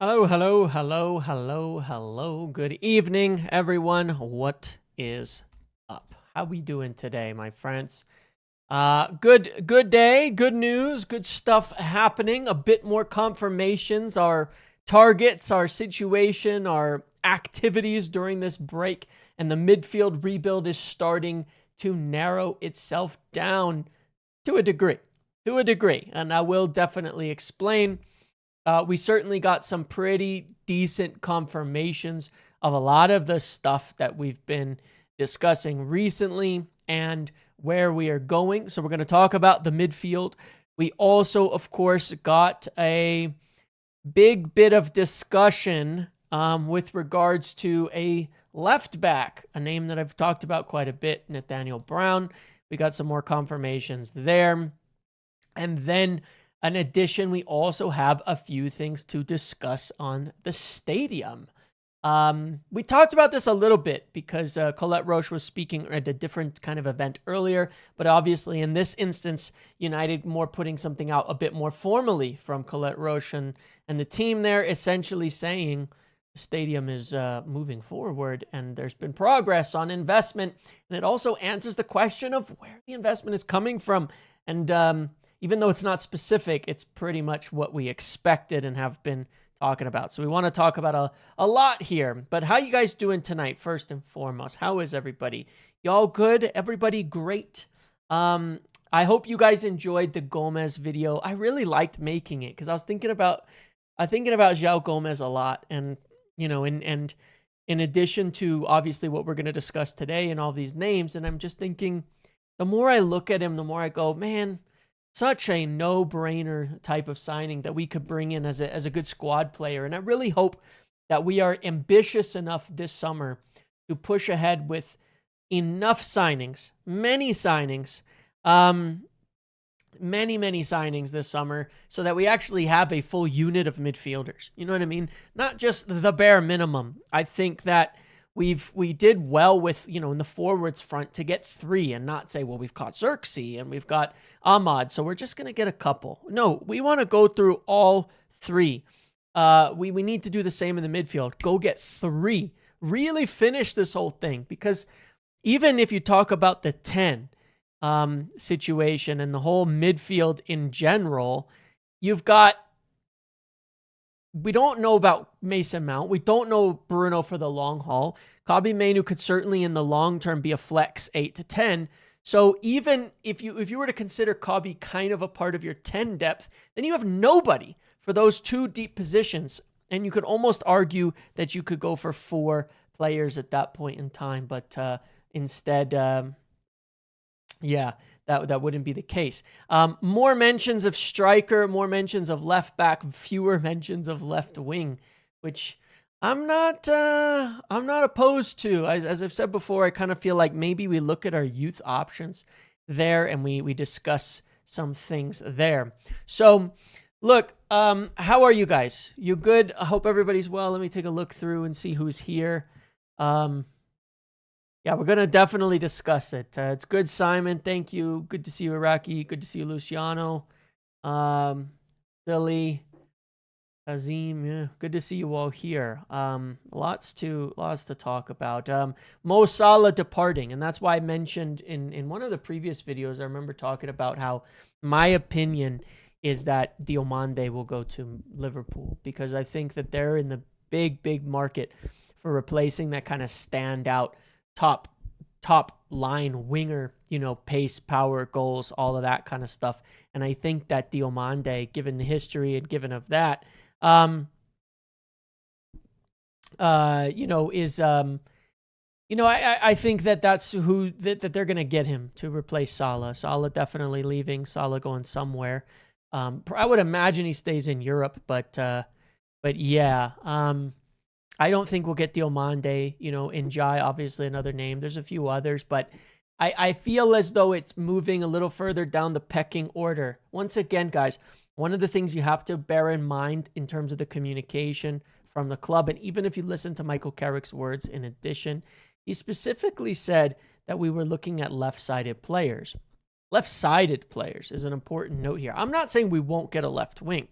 Hello, hello, hello, hello, hello. Good evening, everyone. What is up? How we doing today, my friends? Good day, good news, good stuff happening. A bit more confirmations, our targets, our situation, our activities during this break, and the midfield rebuild is starting to narrow itself down to a degree. And I will definitely explain. We certainly got some pretty decent confirmations of a lot of the stuff that we've been discussing recently and where we are going. So we're going to talk about the midfield. We also, of course, got a big bit of discussion with regards to a left back, a name that I've talked about quite a bit, Nathaniel Brown. We got some more confirmations there. And then in addition, we also have a few things to discuss on the stadium. We talked about this a little bit because Colette Roche was speaking at a different kind of event earlier, but obviously in this instance, United more putting something out a bit more formally from Colette Roche and the team there essentially saying the stadium is moving forward and there's been progress on investment. And it also answers the question of where the investment is coming from. And even though it's not specific, it's pretty much what we expected and have been talking about. So we want to talk about a lot here. But how you guys doing tonight, first and foremost? How is everybody? Y'all good? Everybody great? I hope you guys enjoyed the Gomez video. I really liked making it because I was thinking about João Gomez a lot. And, you know, and in addition to obviously what we're going to discuss today and all these names, and I'm just thinking, the more I look at him, the more I go, man, such a no-brainer type of signing that we could bring in as a good squad player. And I really hope that we are ambitious enough this summer to push ahead with enough signings, many signings this summer so that we actually have a full unit of midfielders. You know what I mean? Not just the bare minimum. I think that we did well with, you know, in the forwards front to get 3 and not say, well, we've got Xerxes and we've got Ahmad, so we're just going to get a couple. No, we want to go through all 3. We need to do the same in the midfield. Go get 3. Really finish this whole thing, because even if you talk about the 10 situation and the whole midfield in general, you've got, we don't know about Mason Mount. We don't know Bruno for the long haul. Kobbie Mainoo could certainly in the long term be a flex 8 to 10. So even if you were to consider Kobbie kind of a part of your 10 depth, then you have nobody for those 2 deep positions. And you could almost argue that you could go for 4 players at that point in time. But instead, that wouldn't be the case. More mentions of striker, more mentions of left back, fewer mentions of left wing, which I'm not opposed to. As I've said before, I kind of feel like maybe we look at our youth options there and we discuss some things there. So look, how are you guys? You good? I hope everybody's well. Let me take a look through and see who's here. Yeah, we're going to definitely discuss it. It's good, Simon. Thank you. Good to see you, Iraqi. Good to see you, Luciano. Billy, Azim. Yeah, good to see you all here. Lots to talk about. Mo Salah departing, and that's why I mentioned in one of the previous videos, I remember talking about how my opinion is that Diomande will go to Liverpool, because I think that they're in the big market for replacing that kind of standout top line winger, you know, pace, power, goals, all of that kind of stuff. And I think that Diomande, given the history and given of that, you know, is, you know, I think that that's who that they're going to get him to replace Salah. Salah definitely leaving, Salah going somewhere. I would imagine he stays in Europe, but yeah, I don't think we'll get Diomande, you know, Njai, obviously another name. There's a few others, but I feel as though it's moving a little further down the pecking order. Once again, guys, one of the things you have to bear in mind in terms of the communication from the club, and even if you listen to Michael Carrick's words in addition, he specifically said that we were looking at left-sided players. Left-sided players is an important note here. I'm not saying we won't get a left wing,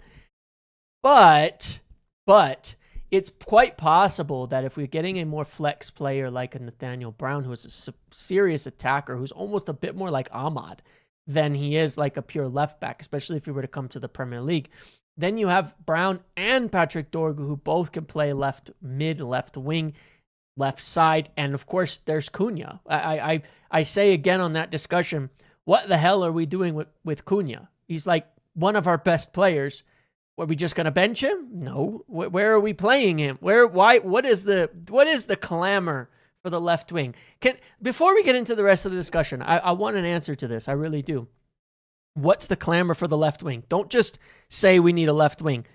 but But it's quite possible that if we're getting a more flex player like a Nathaniel Brown, who is a serious attacker, who's almost a bit more like Ahmad than he is like a pure left back, especially if he were to come to the Premier League, then you have Brown and Patrick Dorgu, who both can play left mid, left wing, left side, and of course there's Cunha. I say again on that discussion, what the hell are we doing with Cunha? He's like one of our best players. Are we just going to bench him? No. Where are we playing him? Why? What is the clamor for the left wing? Before we get into the rest of the discussion, I want an answer to this. I really do. What's the clamor for the left wing? Don't just say we need a left wing.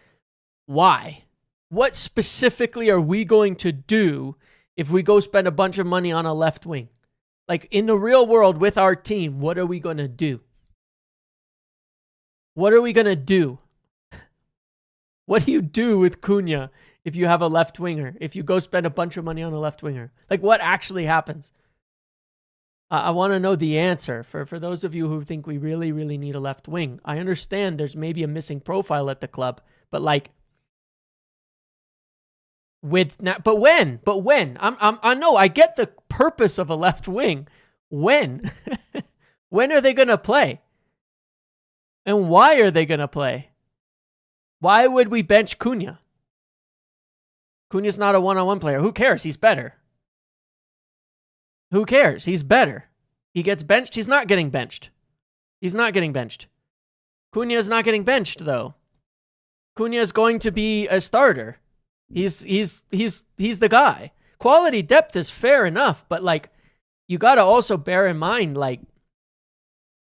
Why? What specifically are we going to do if we go spend a bunch of money on a left wing? Like in the real world with our team, what are we going to do? What are we going to do? What do you do with Cunha if you have a left winger? If you go spend a bunch of money on a left winger? Like what actually happens? I want to know the answer for those of you who think we really, really need a left wing. I understand there's maybe a missing profile at the club, but like, but when? I know I get the purpose of a left wing. When? When are they going to play? And why are they going to play? Why would we bench Cunha? Cunha's not a one-on-one player. Who cares? He's better. Who cares? He's better. He gets benched. He's not getting benched. He's not getting benched. Cunha's not getting benched, though. Cunha is going to be a starter. He's the guy. Quality depth is fair enough, but like you got to also bear in mind, like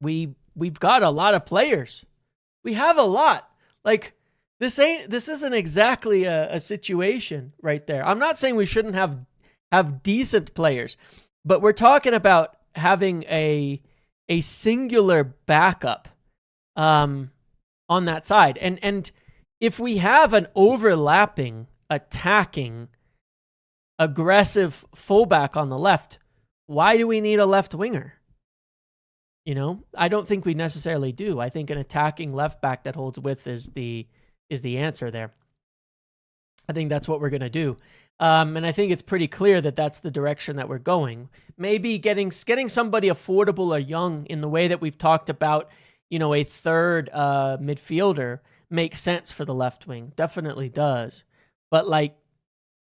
we've got a lot of players. We have a lot. Like this isn't exactly a situation right there. I'm not saying we shouldn't have decent players, but we're talking about having a singular backup on that side. And if we have an overlapping, attacking, aggressive fullback on the left, why do we need a left winger? You know, I don't think we necessarily do. I think an attacking left back that holds width is the answer there. I think that's what we're going to do. And I think it's pretty clear that that's the direction that we're going. Maybe getting somebody affordable or young in the way that we've talked about, you know, a third midfielder makes sense for the left wing. Definitely does. But like,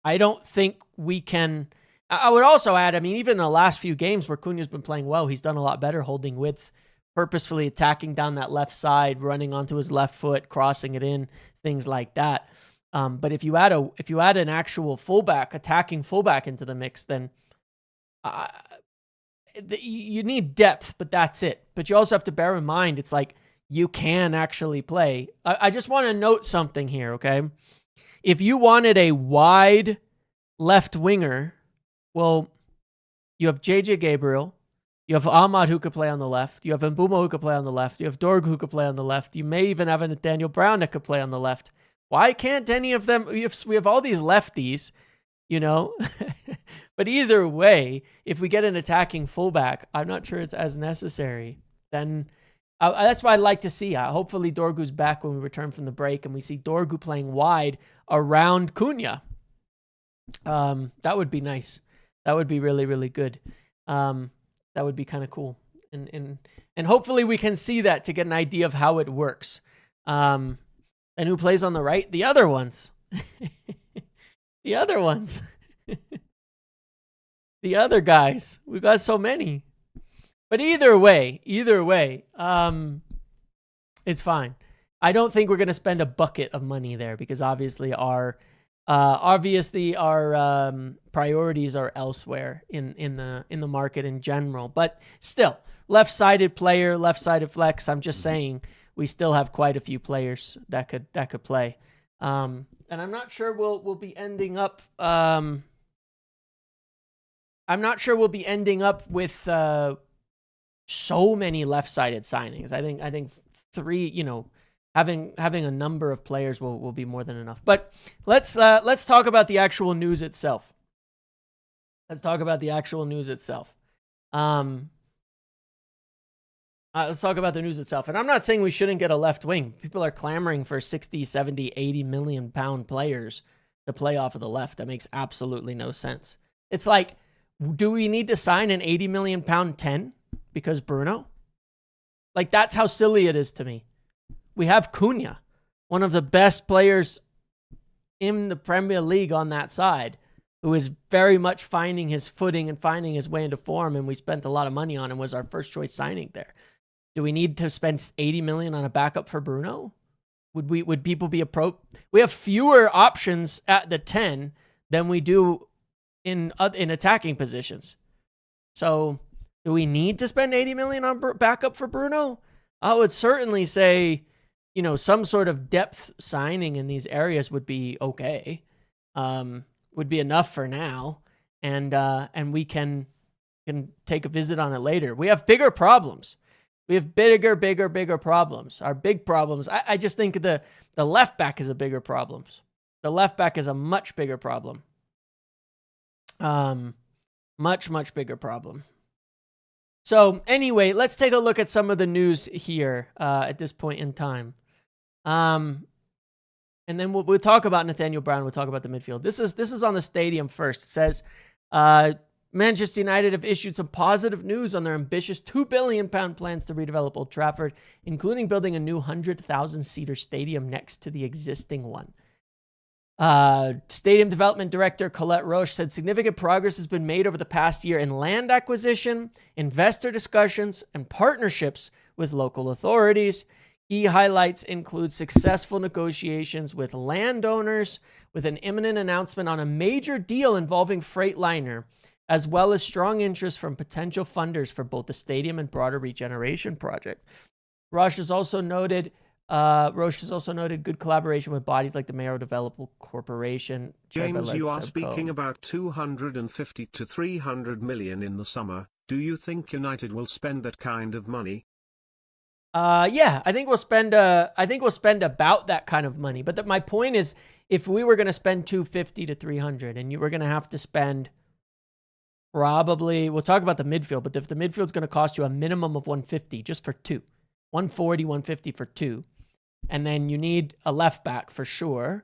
I don't think we can. I would also add, I mean, even in the last few games where Cunha's been playing well, he's done a lot better holding width, purposefully attacking down that left side, running onto his left foot, crossing it in, things like that. But if you add an actual fullback, attacking fullback into the mix, then you need depth, but that's it. But you also have to bear in mind, it's like you can actually play. I just want to note something here, okay? If you wanted a wide left winger, well, you have JJ Gabriel, you have Ahmad who could play on the left, you have Mbeumo who could play on the left, you have Dorg who could play on the left, you may even have a Nathaniel Brown that could play on the left. Why can't any of them? We have all these lefties, you know? But either way, if we get an attacking fullback, I'm not sure it's as necessary. Then that's what I'd like to see. Hopefully Dorgu's back when we return from the break and we see Dorgu playing wide around Cunha. That would be nice. That would be really, really good. That would be kind of cool. And hopefully we can see that to get an idea of how it works. And who plays on the right? The other ones. The other ones. The other guys. We've got so many. But either way, it's fine. I don't think we're going to spend a bucket of money there because obviously our priorities are elsewhere in the market in general. But still, left-sided player, left-sided flex. I'm just saying we still have quite a few players that could play. And I'm not sure we'll be ending up. I'm not sure we'll be ending up with so many left-sided signings. I think three. You know, having a number of players will be more than enough. But let's talk about the actual news itself. Let's talk about the news itself. And I'm not saying we shouldn't get a left wing. People are clamoring for 60, 70, 80 million pound players to play off of the left. That makes absolutely no sense. It's like, do we need to sign an 80 million pound 10 because Bruno? Like, that's how silly it is to me. We have Cunha, one of the best players in the Premier League on that side, who is very much finding his footing and finding his way into form. And we spent a lot of money on him, was our first choice signing there. Do we need to spend 80 million on a backup for Bruno? Would people be we have fewer options at the 10 than we do in attacking positions. So do we need to spend 80 million on backup for Bruno? I would certainly say, some sort of depth signing in these areas would be okay. Would be enough for now. And we can take a visit on it later. We have bigger problems. We have bigger problems. Our big problems. I just think the left back is a bigger problem. The left back is a much bigger problem. Much bigger problem. So anyway, let's take a look at some of the news here at this point in time. And then we'll talk about Nathaniel Brown. We'll talk about the midfield. This is on the stadium first. It says, Manchester United have issued some positive news on their ambitious £2 billion plans to redevelop Old Trafford, including building a new 100,000-seater stadium next to the existing one. Stadium Development Director Colette Roche said significant progress has been made over the past year in land acquisition, investor discussions, and partnerships with local authorities. Key highlights include successful negotiations with landowners, with an imminent announcement on a major deal involving Freightliner, as well as strong interest from potential funders for both the stadium and broader regeneration project. Roche has also noted good collaboration with bodies like the Mayo Development Corporation. James, you are speaking about 250 to 300 million in the summer. Do you think United will spend that kind of money? Yeah, I think we'll spend about that kind of money. But my point is, if we were going to spend 250 to 300, and you were going to have to spend probably, we'll talk about the midfield, but if the midfield's going to cost you a minimum of 150 just for two, 140, 150 for two, and then you need a left back for sure.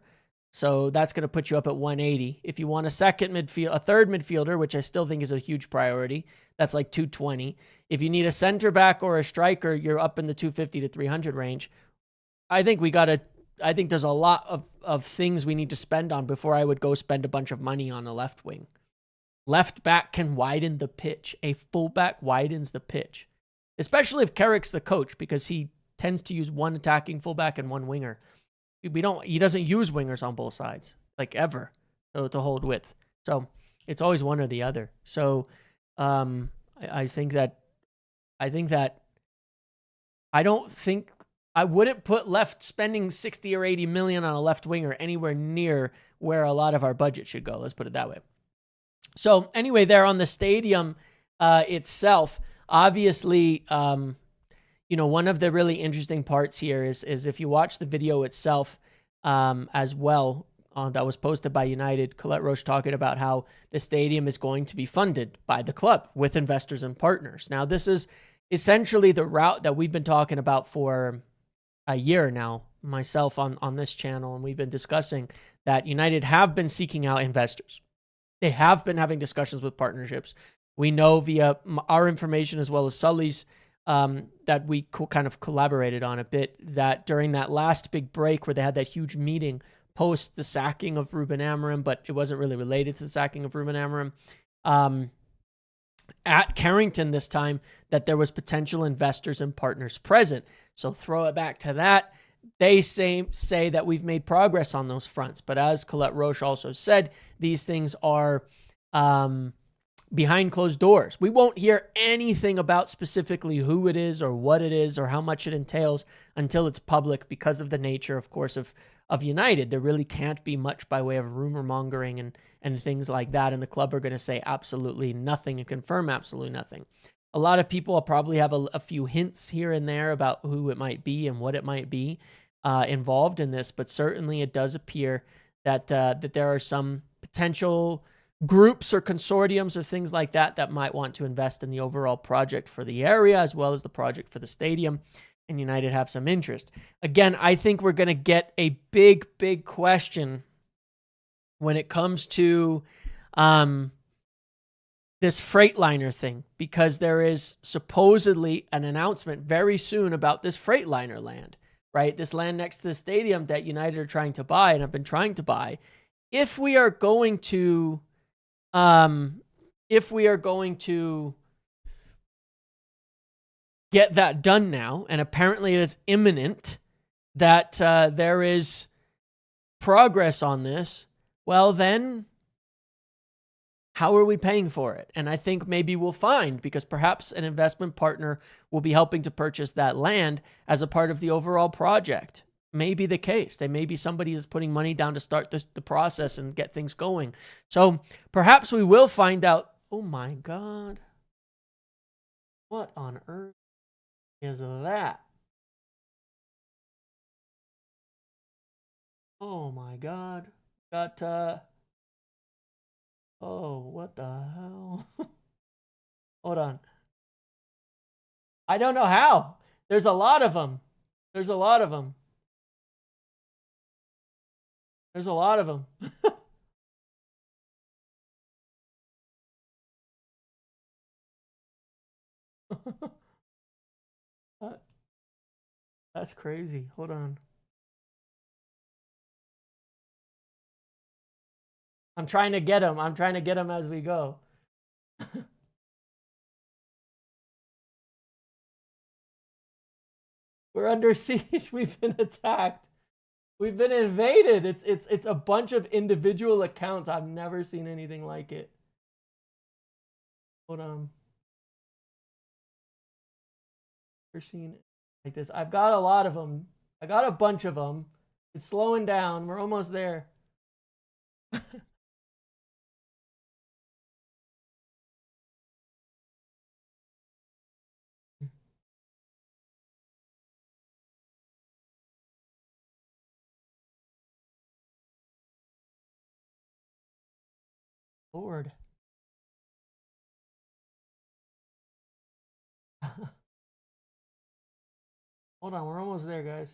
So that's going to put you up at 180. If you want a third midfielder, which I still think is a huge priority, that's like 220. If you need a center back or a striker, you're up in the 250 to 300 range. I think there's a lot of things we need to spend on before I would go spend a bunch of money on a left wing. Left back can widen the pitch. A fullback widens the pitch, especially if Carrick's the coach, because he tends to use one attacking fullback and one winger. He doesn't use wingers on both sides, like ever, to hold width. So it's always one or the other. So I wouldn't put left spending 60 or 80 million on a left winger anywhere near where a lot of our budget should go. Let's put it that way. So anyway, there on the stadium itself, obviously, one of the really interesting parts here is if you watch the video itself as well, that was posted by United, Colette Roche talking about how the stadium is going to be funded by the club with investors and partners. Now, this is essentially the route that we've been talking about for a year now, myself on this channel, and we've been discussing that United have been seeking out investors. They have been having discussions with partnerships. We know via our information as well as Sully's that we kind of collaborated on a bit, that during that last big break where they had that huge meeting post the sacking of Ruben Amorim, but it wasn't really related to the sacking of Ruben Amorim, at Carrington this time, that there was potential investors and partners present. So throw it back to that. They say that we've made progress on those fronts. But as Colette Roche also said, these things are behind closed doors. We won't hear anything about specifically who it is or what it is or how much it entails until it's public, because of the nature, of course, of United. There really can't be much by way of rumor mongering and things like that. And the club are going to say absolutely nothing and confirm absolutely nothing. A lot of people will probably have a few hints here and there about who it might be and what it might be involved in this, but certainly it does appear that there are some potential groups or consortiums or things like that that might want to invest in the overall project for the area as well as the project for the stadium, and United have some interest. Again, I think we're going to get a big question when it comes to this Freightliner thing, because there is supposedly an announcement very soon about this Freightliner land, right? This land next to the stadium that United are trying to buy and have been trying to buy. If we are going to get that done now, and apparently it is imminent that there is progress on this, well then, how are we paying for it? And I think maybe we'll find, because perhaps an investment partner will be helping to purchase that land as a part of the overall project. Maybe the case. Maybe somebody is putting money down to start the process and get things going. So perhaps we will find out. Oh my God. What on earth is that? Oh my God. Got, oh, what the hell? Hold on. I don't know how. There's a lot of them. There's a lot of them. There's a lot of them. That's crazy. Hold on. I'm trying to get him. I'm trying to get him as we go. We're under siege. We've been attacked. We've been invaded. It's a bunch of individual accounts. I've never seen anything like it. Hold on. Never seen it like this. I've got a lot of them. I got a bunch of them. It's slowing down. We're almost there. Lord. Hold on, we're almost there, guys.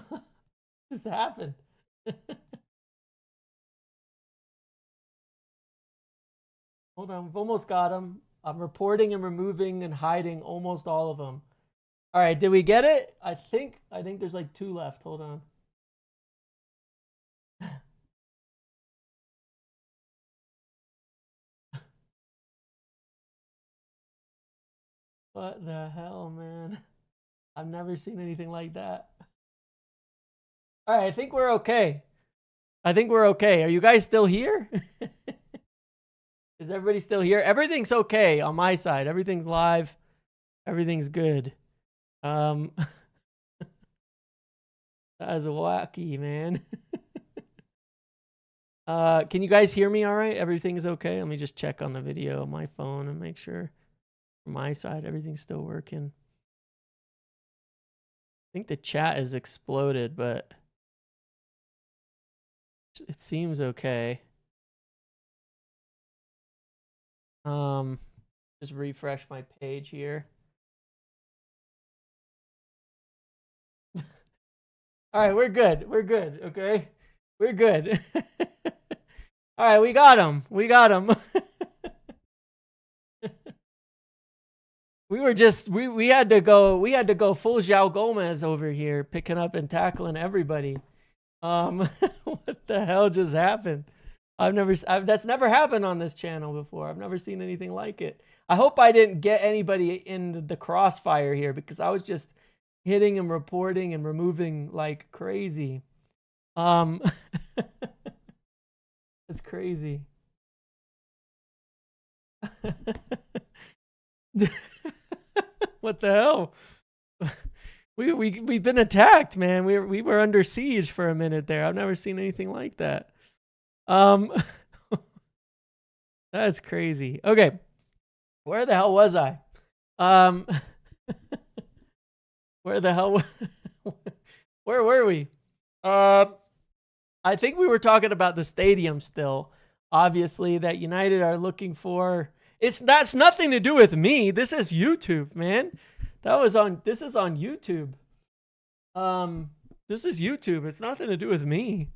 What just happened? Hold on, we've almost got them. I'm reporting and removing and hiding almost all of them. All right, did we get it? I think there's like 2 left. Hold on. What the hell, man? I've never seen anything like that. All right, I think we're okay. I think we're okay. Are you guys still here? Is everybody still here? Everything's okay on my side. Everything's live. Everything's good. That is wacky, man. Can you guys hear me all right? Everything's okay? Let me just check on the video on my phone and make sure from my side everything's still working. I think the chat has exploded, but it seems okay. Just refresh my page here. All right, we're good. We're good, okay? We're good. All right, we got him. We got him. we had to go full João Gomez over here, picking up and tackling everybody. What the hell just happened? That's never happened on this channel before. I've never seen anything like it. I hope I didn't get anybody in the crossfire here, because I was just hitting and reporting and removing like crazy. It's crazy. What the hell? We've been attacked, man. We were under siege for a minute there. I've never seen anything like that. That's crazy. Okay. Where the hell was I? Where the hell where were we? I think we were talking about the stadium still. Obviously, that United are looking for. That's nothing to do with me. This is YouTube, man. This is on YouTube. This is YouTube. It's nothing to do with me.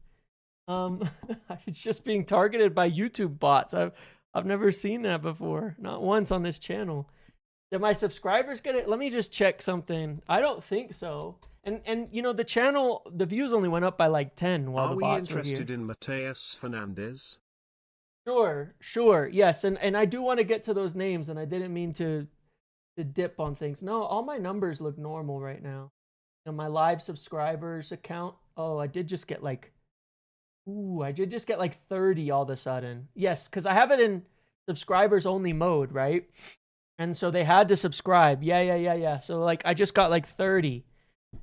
It's just being targeted by YouTube bots. I've never seen that before. Not once on this channel. Did my subscribers get it? Let me just check something. I don't think so. And you know, the channel, the views only went up by like 10 while the bots were here. Are we interested in Mateus Fernandes? Sure. Yes, and I do want to get to those names, and I didn't mean to dip on things. No, all my numbers look normal right now. And my live subscribers account, I did just get like 30 all of a sudden. Yes, because I have it in subscribers only mode, right? And so they had to subscribe. Yeah. So like I just got like 30.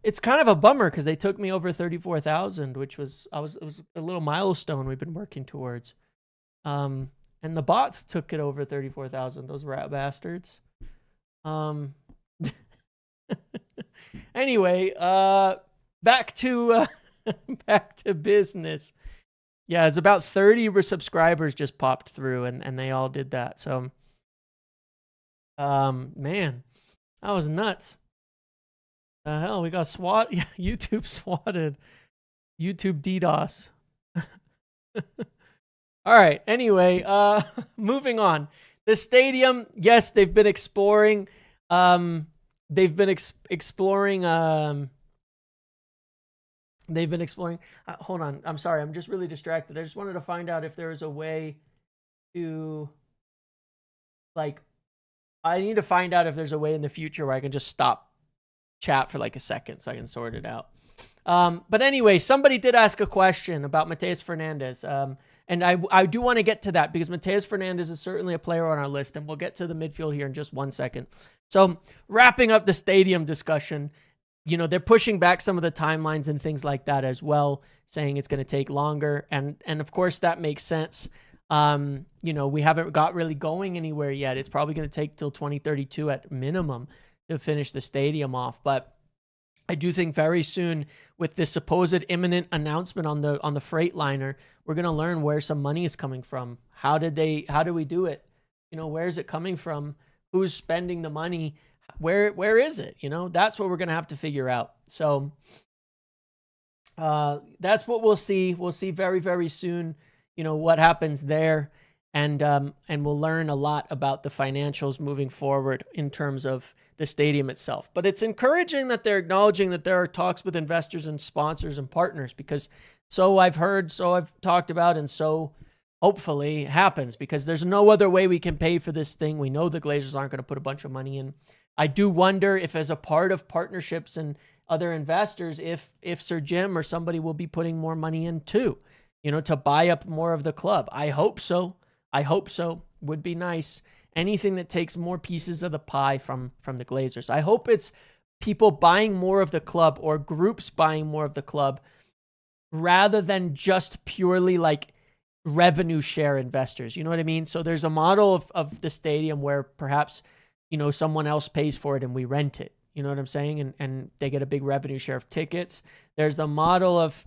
It's kind of a bummer because they took me over 34,000, which was it was a little milestone we've been working towards. And the bots took it over 34,000. Those rat bastards. Anyway, back to business. Yeah, it's about 30 subscribers just popped through, and they all did that. So, man, that was nuts. The hell, we got yeah, YouTube swatted. YouTube DDoS. All right. Anyway, moving on. The stadium, yes, they've been exploring. They've been exploring. They've been exploring. Hold on. I'm sorry. I'm just really distracted. I just wanted to find out if there was a way to, like, I need to find out if there's a way in the future where I can just stop chat for like a second so I can sort it out. But anyway, somebody did ask a question about Mateus Fernandes. And I do want to get to that because Mateus Fernandes is certainly a player on our list, and we'll get to the midfield here in just 1 second. So wrapping up the stadium discussion, you know, they're pushing back some of the timelines and things like that as well, saying it's going to take longer. And of course that makes sense. You know, we haven't got really going anywhere yet. It's probably going to take till 2032 at minimum to finish the stadium off. But I do think very soon, with this supposed imminent announcement on the Freightliner, we're going to learn where some money is coming from. How do we do it? You know, where is it coming from? Who's spending the money? Where is it? You know, that's what we're going to have to figure out. So that's what we'll see. We'll see very, very soon, you know, what happens there. And we'll learn a lot about the financials moving forward in terms of the stadium itself. But it's encouraging that they're acknowledging that there are talks with investors and sponsors and partners, because so I've heard, so I've talked about, and so hopefully happens, because there's no other way we can pay for this thing. We know the Glazers aren't going to put a bunch of money in. I do wonder if, as a part of partnerships and other investors, if Sir Jim or somebody will be putting more money in too, you know, to buy up more of the club. I hope so. Would be nice. Anything that takes more pieces of the pie from the Glazers. I hope it's people buying more of the club or groups buying more of the club rather than just purely like revenue share investors. You know what I mean? So there's a model of the stadium where perhaps, you know, someone else pays for it and we rent it. You know what I'm saying? And they get a big revenue share of tickets. There's the model of,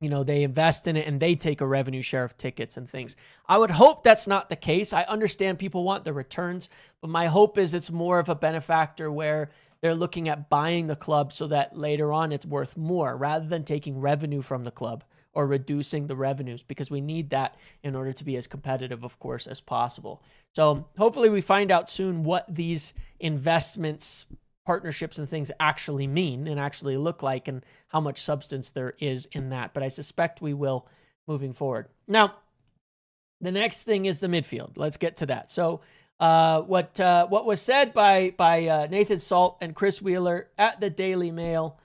you know, they invest in it and they take a revenue share of tickets and things. I would hope that's not the case. I understand people want the returns, but my hope is it's more of a benefactor where they're looking at buying the club so that later on it's worth more, rather than taking revenue from the club or reducing the revenues, because we need that in order to be as competitive, of course, as possible. So hopefully we find out soon what these investments, partnerships and things actually mean and actually look like, and how much substance there is in that. But I suspect we will moving forward. Now, the next thing is the midfield. Let's get to that. So what was said by Nathan Salt and Chris Wheeler at the Daily Mail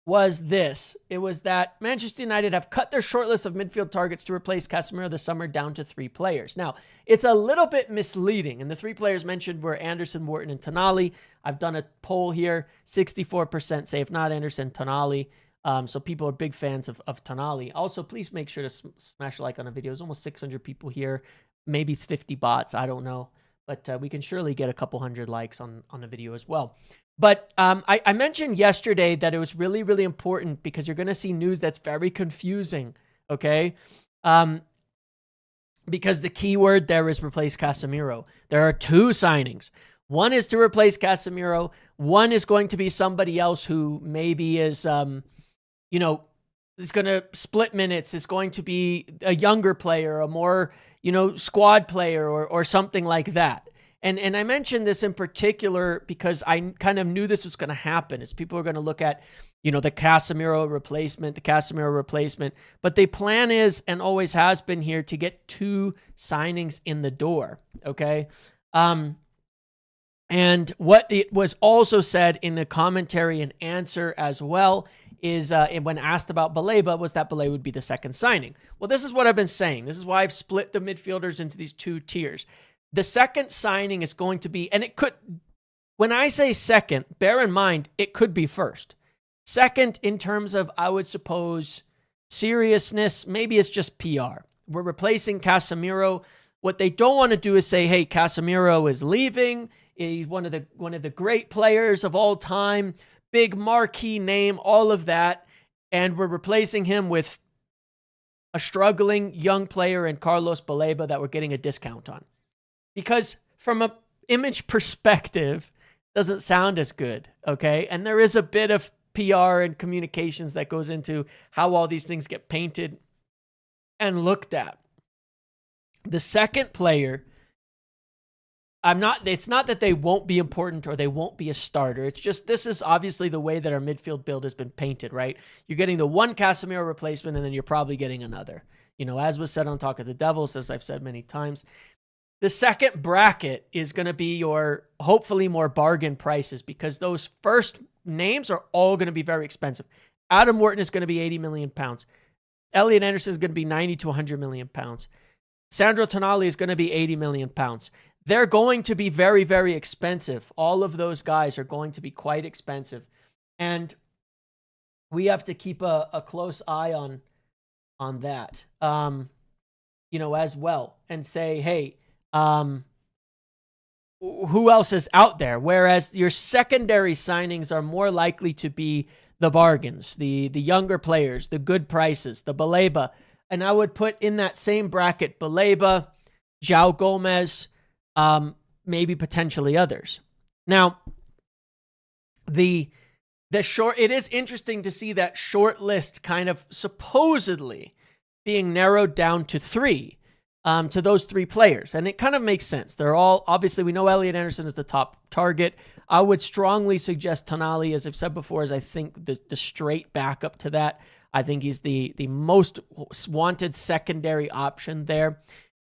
was this. It was that Manchester United have cut their shortlist of midfield targets to replace Casemiro this summer down to 3 players. Now, it's a little bit misleading, and the 3 players mentioned were Anderson, Wharton, and Tonali. I've done a poll here. 64% say if not Anderson, Tonali. So people are big fans of Tonali. Also, please make sure to smash a like on the video. There's almost 600 people here, maybe 50 bots. I don't know. But we can surely get a couple hundred likes on the video as well. But I mentioned yesterday that it was really, really important because you're going to see news that's very confusing, okay? Because the key word there is replace Casemiro. There are two signings. One is to replace Casemiro. One is going to be somebody else who maybe is, is going to split minutes. Is going to be a younger player, a more, squad player or something like that. And I mentioned this in particular because I kind of knew this was going to happen. Is people are going to look at, the Casemiro replacement. But the plan is and always has been here to get two signings in the door. Okay. And what it was also said in the commentary and answer as well is when asked about Baleba was that Baleba would be the second signing. Well, this is what I've been saying. This is why I've split the midfielders into these two tiers. The second signing is going to be, and it could, when I say second, bear in mind, it could be first. Second, in terms of, I would suppose, seriousness, maybe it's just PR. We're replacing Casemiro. What they don't want to do is say, hey, Casemiro is leaving. He's one of the great players of all time, big marquee name, all of that. And we're replacing him with a struggling young player in Carlos Baleba that we're getting a discount on. Because from an image perspective, doesn't sound as good, okay? And there is a bit of PR and communications that goes into how all these things get painted and looked at. The second player, it's not that they won't be important or they won't be a starter. It's just this is obviously the way that our midfield build has been painted, right? You're getting the one Casemiro replacement and then you're probably getting another. As was said on Talk of the Devils, as I've said many times. The second bracket is going to be your hopefully more bargain prices because those first names are all going to be very expensive. Adam Wharton is going to be 80 million pounds. Elliot Anderson is going to be 90 to 100 million pounds. Sandro Tonali is going to be 80 million pounds. They're going to be very, very expensive. All of those guys are going to be quite expensive. And we have to keep a close eye on that, as well and say, hey, who else is out there? Whereas your secondary signings are more likely to be the bargains, the younger players, the good prices, the Baleba. And I would put in that same bracket Baleba, João Gomez, maybe potentially others. Now, it is interesting to see that short list kind of supposedly being narrowed down to three. To those three players. And it kind of makes sense. They're all, obviously, we know Elliot Anderson is the top target. I would strongly suggest Tonali, as I've said before, as I think the straight backup to that. I think he's the most wanted secondary option there.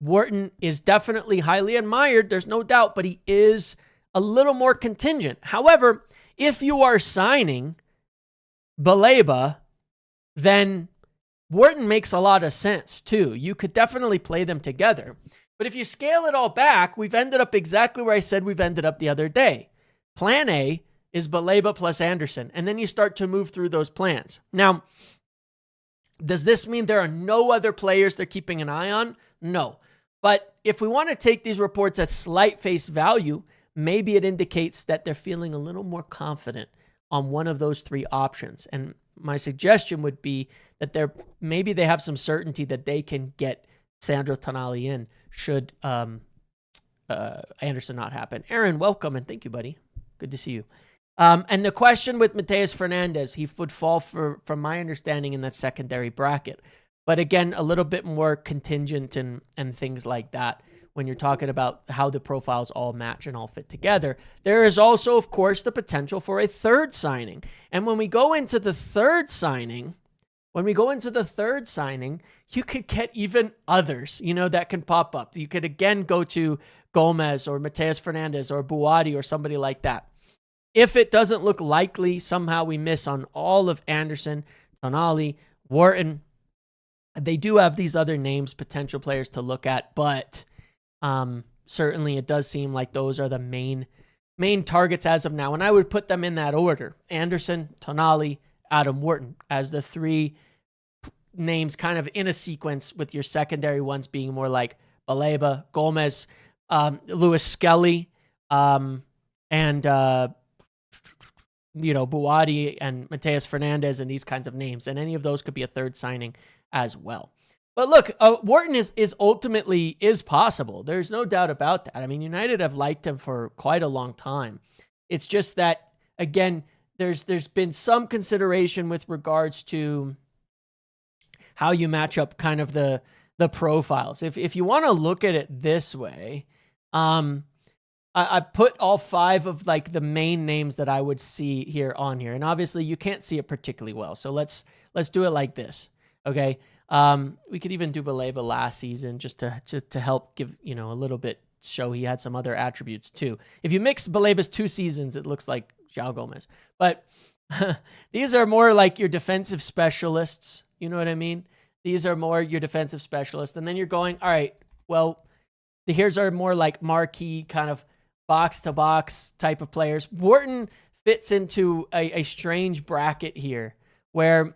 Wharton is definitely highly admired, there's no doubt, but he is a little more contingent. However, if you are signing Baleba, then Wharton makes a lot of sense, too. You could definitely play them together. But if you scale it all back, we've ended up exactly where I said we've ended up the other day. Plan A is Baleba plus Anderson, and then you start to move through those plans. Now, does this mean there are no other players they're keeping an eye on? No. But if we want to take these reports at slight face value, maybe it indicates that they're feeling a little more confident on one of those three options. And my suggestion would be that maybe they have some certainty that they can get Sandro Tonali in should Anderson not happen. Aaron, welcome, and thank you, buddy. Good to see you. And the question with Mateus Fernandes, he would fall from my understanding in that secondary bracket. But again, a little bit more contingent and things like that when you're talking about how the profiles all match and all fit together. There is also, of course, the potential for a third signing. And when we go into the third signing, you could get even others, that can pop up. You could again go to Gomez or Mateus Fernandes or Buati or somebody like that. If it doesn't look likely, somehow we miss on all of Anderson, Tonali, Wharton. They do have these other names, potential players to look at, but certainly it does seem like those are the main targets as of now. And I would put them in that order. Anderson, Tonali, Adam Wharton as the three names kind of in a sequence, with your secondary ones being more like Baleba, Gomez, Lewis Skelly, and Buati and Mateus Fernandez and these kinds of names, and any of those could be a third signing as well. But look, Wharton is ultimately possible. There's no doubt about that. I mean, United have liked him for quite a long time. It's just that, again, there's been some consideration with regards to how you match up kind of the profiles. If you want to look at it this way, I put all 5 of like the main names that I would see here on here. And obviously you can't see it particularly well. So let's do it like this. Okay. We could even do Baleba last season just to help give, a little bit, show he had some other attributes too. If you mix Baleba's 2 seasons, it looks like João Gomez. But these are more like your defensive specialists. You know what I mean? These are more your defensive specialists. And then you're going, all right, well, here's our more like marquee kind of box-to-box type of players. Wharton fits into a strange bracket here where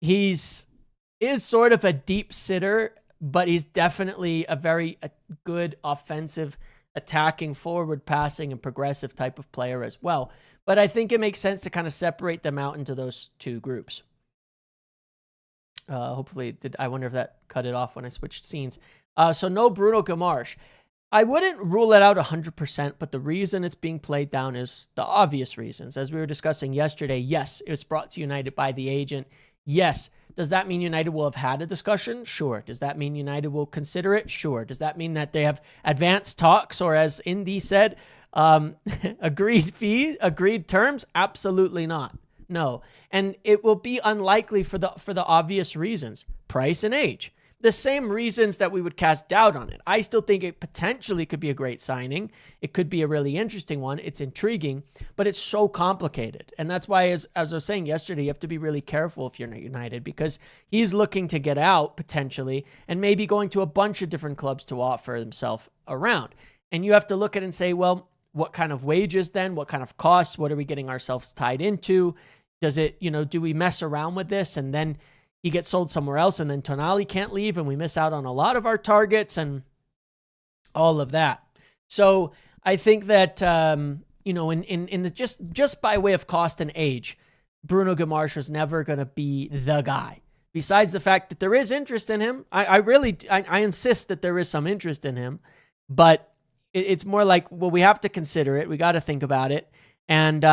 is sort of a deep sitter, but he's definitely a very good offensive, attacking, forward passing, and progressive type of player as well. But I think it makes sense to kind of separate them out into those 2 groups. Hopefully, I wonder if that cut it off when I switched scenes. So no Bruno Guimaraes. I wouldn't rule it out 100%, but the reason it's being played down is the obvious reasons. As we were discussing yesterday, yes, it was brought to United by the agent. Yes. Does that mean United will have had a discussion? Sure. Does that mean United will consider it? Sure. Does that mean that they have advanced talks, or as Indy said, agreed terms? Absolutely not. No. And it will be unlikely for the obvious reasons: price and age. The same reasons that we would cast doubt on it. I still think it potentially could be a great signing. It could be a really interesting one. It's intriguing, but it's so complicated. And that's why, as I was saying yesterday, you have to be really careful if you're not United, because he's looking to get out potentially and maybe going to a bunch of different clubs to offer himself around. And you have to look at it and say, well, what kind of wages then? What kind of costs? What are we getting ourselves tied into? Does it, do we mess around with this and then he gets sold somewhere else, and then Tonali can't leave, and we miss out on a lot of our targets and all of that. So I think that in the just by way of cost and age, Bruno Guimaraes was never going to be the guy. Besides the fact that there is interest in him, I insist that there is some interest in him, but it's more like, well, we have to consider it. We got to think about it, and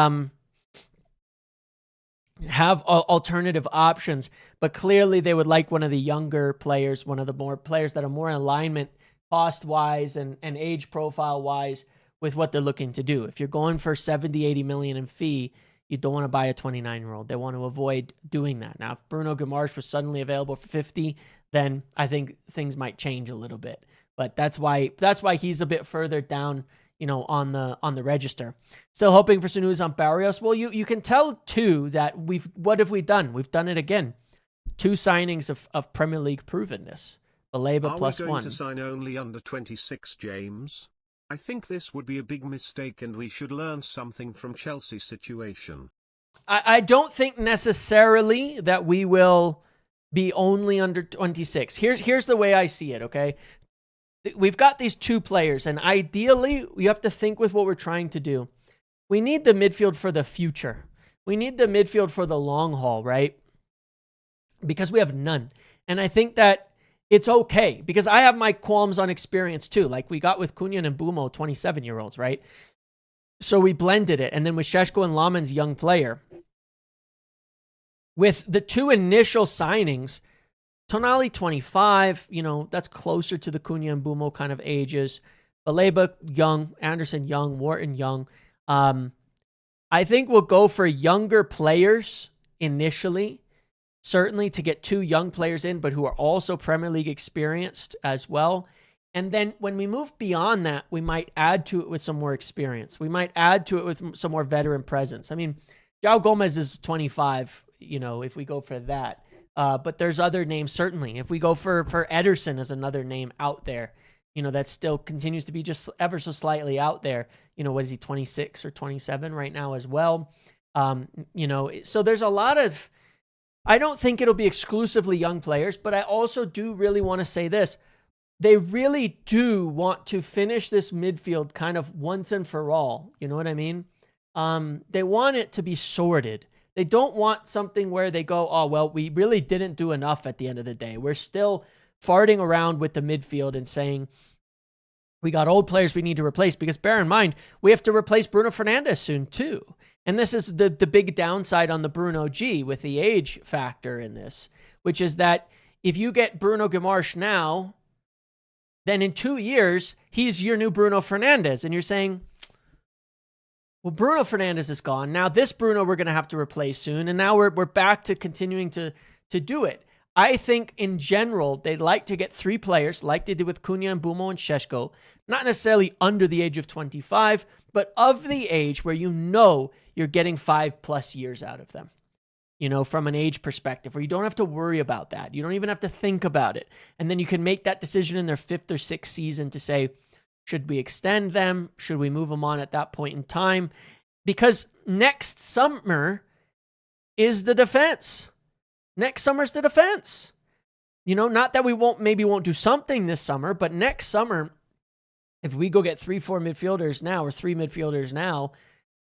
have alternative options. But clearly they would like one of the younger players, one of the more players that are more in alignment cost-wise and age profile-wise with what they're looking to do. If you're going for 70, 80 million in fee, you don't want to buy a 29-year-old. They want to avoid doing that. Now, if Bruno Guimaraes was suddenly available for 50, then I think things might change a little bit. But that's why he's a bit further down, on the register. Still hoping for some news on Barrios. Well, you can tell too that what have we done? We've done it again. 2 signings of Premier League provenness. Baleba plus 1. Are we going to sign only under 26, James? I think this would be a big mistake, and we should learn something from Chelsea's situation. I don't think necessarily that we will be only under 26. Here's the way I see it, okay? We've got these 2 players, and ideally, we have to think with what we're trying to do. We need the midfield for the future. We need the midfield for the long haul, right? Because we have none. And I think that it's okay, because I have my qualms on experience too. Like we got with Cunha and Bumo, 27-year-olds, right? So we blended it. And then with Šeško and Laman's young player. With the 2 initial signings, Tonali 25, that's closer to the Cunha and Bumo kind of ages. Baleba young, Anderson young, Wharton young. I think we'll go for younger players initially, certainly to get 2 young players in, but who are also Premier League experienced as well. And then when we move beyond that, we might add to it with some more experience. We might add to it with some more veteran presence. I mean, João Gomez is 25, if we go for that. But there's other names, certainly. If we go for Ederson as another name out there, that still continues to be just ever so slightly out there. What is he, 26 or 27 right now as well? So there's a lot of, I don't think it'll be exclusively young players, but I also do really want to say this. They really do want to finish this midfield kind of once and for all. You know what I mean? They want it to be sorted. They don't want something where they go, oh, well, we really didn't do enough at the end of the day. We're still farting around with the midfield and saying, we got old players we need to replace, because bear in mind, we have to replace Bruno Fernandes soon too. And this is the big downside on the Bruno G with the age factor in this, which is that if you get Bruno Guimaraes now, then in 2 years, he's your new Bruno Fernandes. And you're saying, well, Bruno Fernandes is gone. Now this Bruno we're going to have to replace soon. And now we're back to continuing to do it. I think in general, they'd like to get 3 players like they did with Cunha and Bumo and Šeško, not necessarily under the age of 25, but of the age where you know you're getting 5+ years out of them, you know, from an age perspective, where you don't have to worry about that. You don't even have to think about it. And then you can make that decision in their 5th or 6th season to say, should we extend them? Should we move them on at that point in time? Because next summer is the defense. Next summer's the defense. You know, not that we won't do something this summer, but next summer, if we go get 3-4 midfielders now or 3 midfielders now,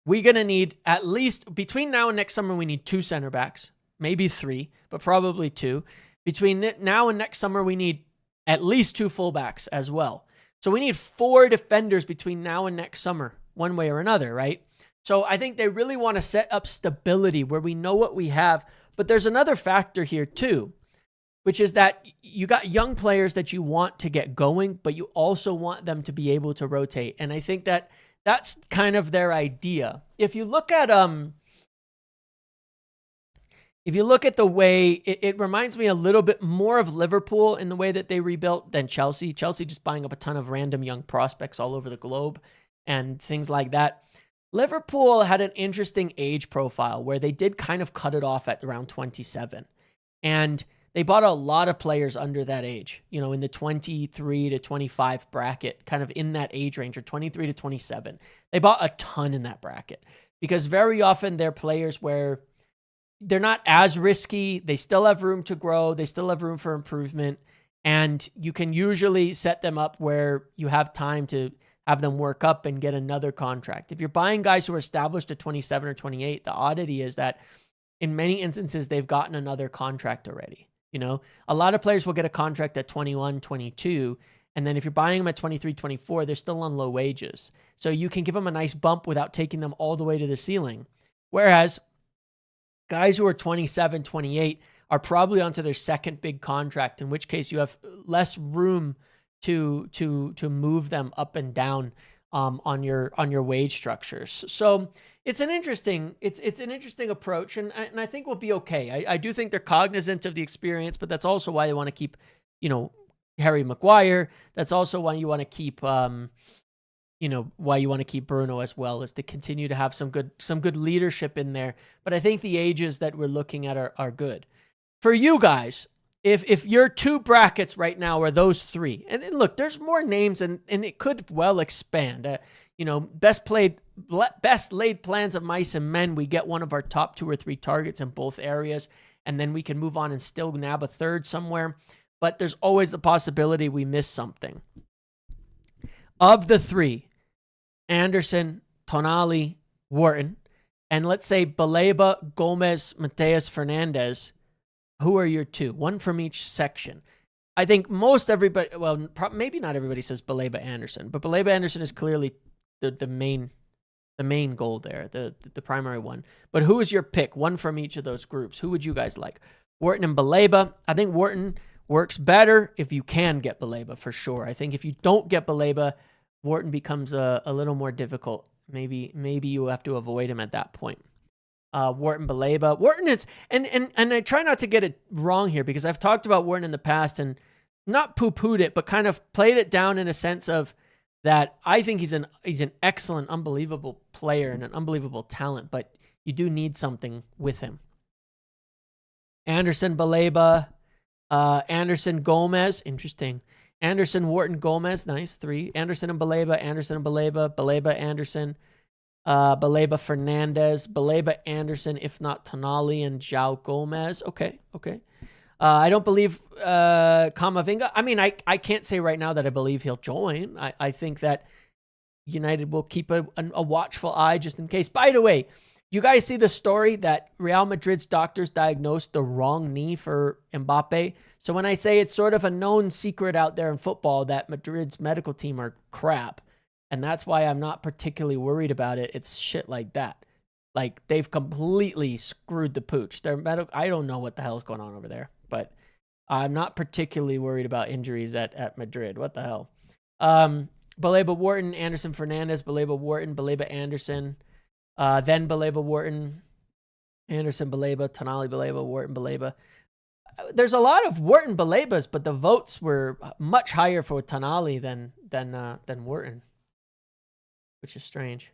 we're going to need at least, between now and next summer, we need 2 center backs, maybe 3, but probably 2. Between now and next summer, we need at least 2 fullbacks as well. So we need 4 defenders between now and next summer, one way or another, right? So I think they really want to set up stability where we know what we have. But there's another factor here too, which is that you got young players that you want to get going, but you also want them to be able to rotate. And I think that that's kind of their idea. If you look at the way it reminds me a little bit more of Liverpool in the way that they rebuilt than Chelsea. Chelsea just buying up a ton of random young prospects all over the globe and things like that. Liverpool had an interesting age profile where they did kind of cut it off at around 27. And they bought a lot of players under that age, you know, in the 23 to 25 bracket, kind of in that age range, or 23 to 27. They bought a ton in that bracket because very often they're players where they're not as risky. They still have room to grow. They still have room for improvement. And you can usually set them up where you have time to have them work up and get another contract. If you're buying guys who are established at 27 or 28, the oddity is that in many instances, they've gotten another contract already. You know, a lot of players will get a contract at 21, 22. And then if you're buying them at 23, 24, they're still on low wages. So you can give them a nice bump without taking them all the way to the ceiling. Whereas guys who are 27, 28 are probably onto their second big contract, in which case you have less room to move them up and down on your wage structures. So it's an interesting approach, and I think we'll be okay. I do think they're cognizant of the experience, but that's also why they want to keep, you know, Harry Maguire. That's also why you want to keep why you want to keep Bruno as well, is to continue to have some good leadership in there. But I think the ages that we're looking at are good. For you guys, if your 2 brackets right now are those 3, and look, there's more names and it could well expand. Best laid plans of mice and men. We get one of our top 2 or 3 targets in both areas, and then we can move on and still nab a third somewhere. But there's always the possibility we miss something. Of the 3, Anderson, Tonali, Wharton, and let's say Baleba, Gomez, Mateus, Fernandes, who are your 2? One from each section. I think most everybody, well, maybe not everybody says Baleba Anderson, but Baleba Anderson is clearly the main goal there, the primary one. But who is your pick? One from each of those groups. Who would you guys like? Wharton and Baleba. I think Wharton works better if you can get Baleba, for sure. I think if you don't get Baleba, Wharton becomes a little more difficult. Maybe you have to avoid him at that point. Wharton, Baleba. Wharton is, and I try not to get it wrong here, because I've talked about Wharton in the past and not poo-pooed it, but kind of played it down in a sense of that I think he's an excellent, unbelievable player and an unbelievable talent, but you do need something with him. Anderson, Baleba, Anderson, Gomez, interesting. Anderson, Wharton, Gomez, nice, 3. Anderson and Baleba, Baleba, Anderson, Baleba, Fernandes, Baleba, Anderson, if not Tonali and João Gomez. Okay. I don't believe Camavinga. I mean, I can't say right now that I believe he'll join. I think that, United will keep a watchful eye just in case. By the way, you guys see the story that Real Madrid's doctors diagnosed the wrong knee for Mbappe? So when I say it's sort of a known secret out there in football that Madrid's medical team are crap, and that's why I'm not particularly worried about it, it's shit like that. Like, they've completely screwed the pooch. I don't know what the hell is going on over there, but I'm not particularly worried about injuries at Madrid. What the hell? Baleba, Wharton, Anderson, Fernandez, Baleba, Wharton, Baleba, Anderson, then Baleba, Wharton, Anderson, Baleba, Tonali, Baleba, Wharton, Baleba. There's a lot of Wharton Balebas, but the votes were much higher for Tonali than Wharton, which is strange.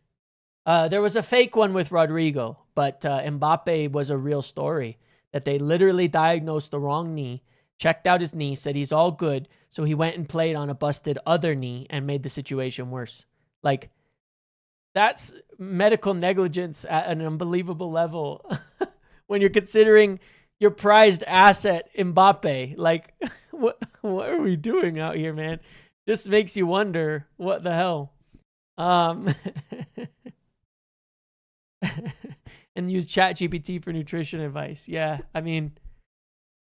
There was a fake one with Rodrigo, but Mbappe was a real story that they literally diagnosed the wrong knee, checked out his knee, said he's all good, so he went and played on a busted other knee and made the situation worse. Like, that's medical negligence at an unbelievable level when you're considering your prized asset, Mbappe. Like, what are we doing out here, man? Just makes you wonder, what the hell? And use ChatGPT for nutrition advice. Yeah, I mean,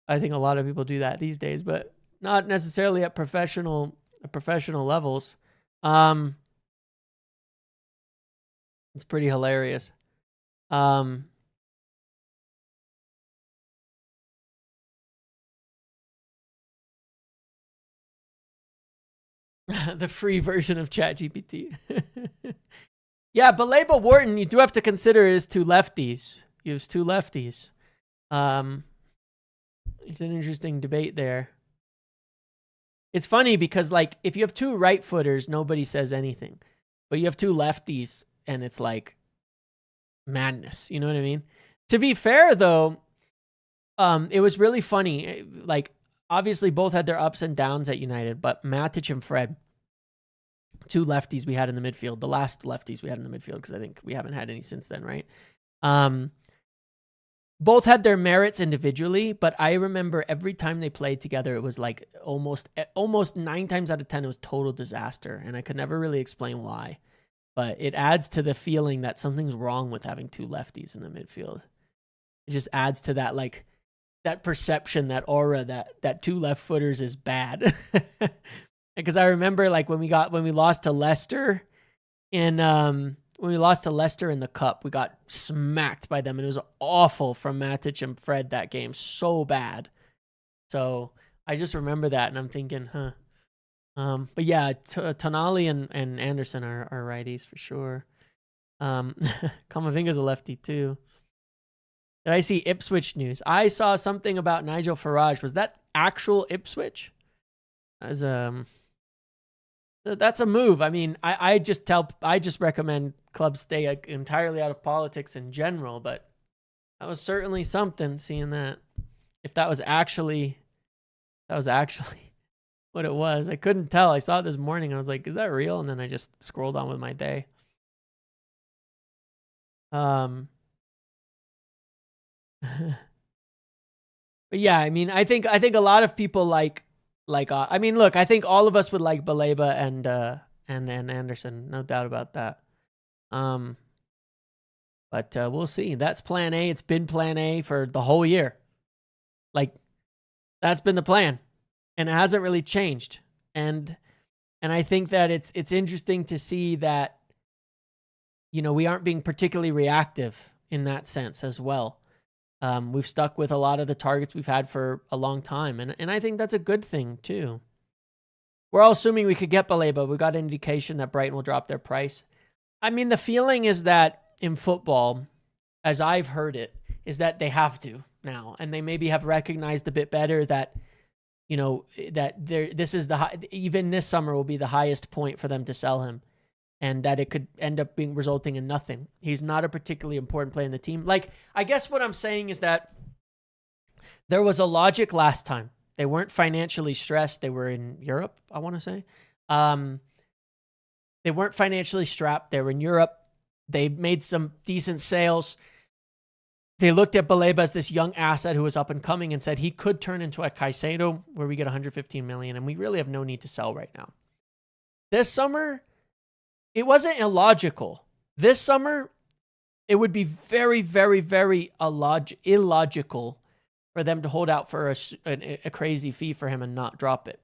I think a lot of people do that these days, but not necessarily at professional levels. It's pretty hilarious. The free version of ChatGPT. Yeah, Baleba Wharton, you do have to consider is two lefties. Use two lefties. It's an interesting debate there. It's funny because, like, if you have two right footers, nobody says anything. But you have two lefties, and it's like madness. You know what I mean? To be fair, though, it was really funny. Like, obviously, both had their ups and downs at United, but Matic and Fred, two lefties we had in the midfield, the last lefties we had in the midfield, because I think we haven't had any since then, right? Both had their merits individually, but I remember every time they played together, it was like almost 9 times out of 10, it was total disaster, and I could never really explain why. But it adds to the feeling that something's wrong with having two lefties in the midfield. It just adds to that, like, that perception, that aura that two left footers is bad. Because I remember, like, when we lost to Leicester in the cup, we got smacked by them, and it was awful from Matic and Fred that game, so bad. So I just remember that, and I'm thinking, but yeah, Tonali and Anderson are righties for sure. Camavinga's a lefty too. Did I see Ipswich news? I saw something about Nigel Farage. Was that actual Ipswich? That's a move. I mean, I just recommend clubs stay entirely out of politics in general, but that was certainly something, seeing that. If that was actually what it was. I couldn't tell. I saw it this morning and I was like, is that real? And then I just scrolled on with my day. But yeah, I mean, I think a lot of people like I mean, look, I think all of us would like Baleba and Anderson, no doubt about that. But we'll see. That's plan A. It's been plan A for the whole year. Like, that's been the plan, and it hasn't really changed. And I think that it's interesting to see that, you know, we aren't being particularly reactive in that sense as well. We've stuck with a lot of the targets we've had for a long time, and I think that's a good thing too. We're all assuming we could get Baleba. We got an indication that Brighton will drop their price. I mean, the feeling is that in football, as I've heard it, is that they have to now, and they maybe have recognized a bit better that, you know, that even this summer will be the highest point for them to sell him. And that it could end up resulting in nothing. He's not a particularly important player in the team. Like, I guess what I'm saying is that there was a logic last time. They weren't financially stressed. They were in Europe, I want to say. They weren't financially strapped. They were in Europe. They made some decent sales. They looked at Baleba as this young asset who was up and coming and said he could turn into a Caicedo where we get 115 million, and we really have no need to sell right now. This summer, it wasn't illogical. This summer, it would be very, very, very illogical for them to hold out for a crazy fee for him and not drop it.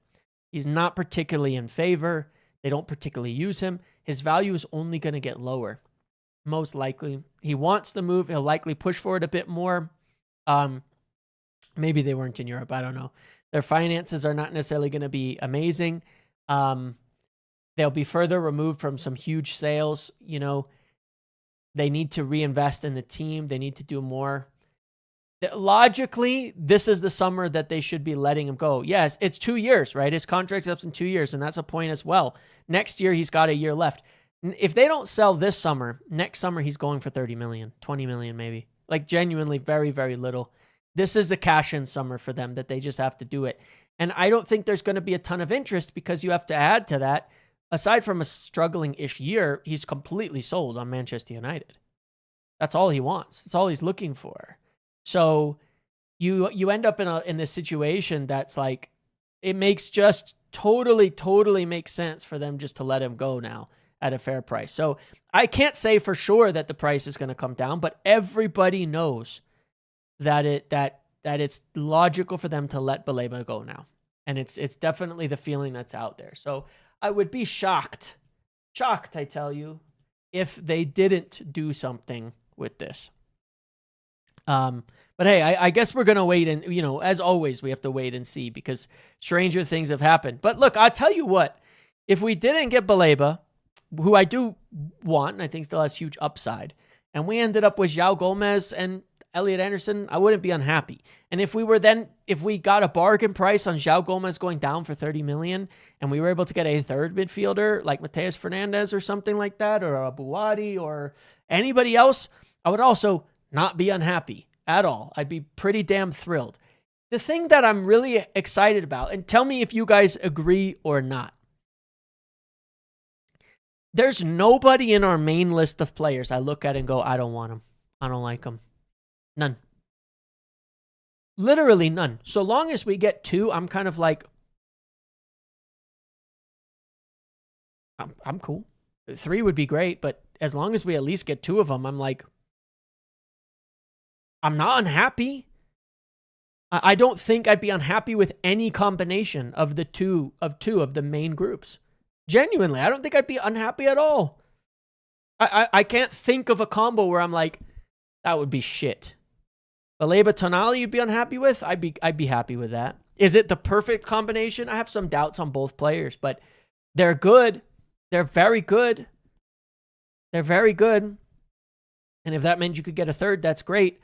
He's not particularly in favor. They don't particularly use him. His value is only going to get lower, most likely. He wants the move. He'll likely push for it a bit more. Maybe they weren't in Europe. I don't know. Their finances are not necessarily going to be amazing. They'll be further removed from some huge sales. You know, they need to reinvest in the team. They need to do more. Logically, this is the summer that they should be letting him go. Yes, it's 2 years, right? His contract's up in 2 years, and that's a point as well. Next year, he's got a year left. If they don't sell this summer, next summer, he's going for 30 million, 20 million maybe. Like, genuinely very, very little. This is the cash-in summer for them that they just have to do it. And I don't think there's going to be a ton of interest because you have to add to that. Aside from a struggling-ish year, he's completely sold on Manchester United. That's all he wants. That's all he's looking for. So you end up in this situation that's like, it makes just totally makes sense for them just to let him go now at a fair price. So I can't say for sure that the price is going to come down, but everybody knows that it's logical for them to let Baleba go now. And it's definitely the feeling that's out there. So I would be shocked, I tell you, if they didn't do something with this. But hey, I guess we're going to wait and, you know, as always, we have to wait and see because stranger things have happened. But look, I'll tell you what, if we didn't get Baleba, who I do want, and I think still has huge upside, and we ended up with João Gomez and Elliot Anderson, I wouldn't be unhappy. And if we got a bargain price on João Gomez going down for 30 million, and we were able to get a third midfielder like Mateus Fernandes or something like that, or a Buwadi or anybody else, I would also not be unhappy at all. I'd be pretty damn thrilled. The thing that I'm really excited about, and tell me if you guys agree or not, there's nobody in our main list of players I look at and go, I don't want him. I don't like him. None. Literally none. So long as we get two, I'm kind of like, I'm cool. 3 would be great, but as long as we at least get 2 of them, I'm like, I'm not unhappy. I don't think I'd be unhappy with any combination of the two of the main groups. Genuinely, I don't think I'd be unhappy at all. I can't think of a combo where I'm like, that would be shit. Baleba Tonali you'd be unhappy with? I'd be happy with that. Is it the perfect combination? I have some doubts on both players, but they're good. They're very good. They're very good. And if that meant you could get a third, that's great.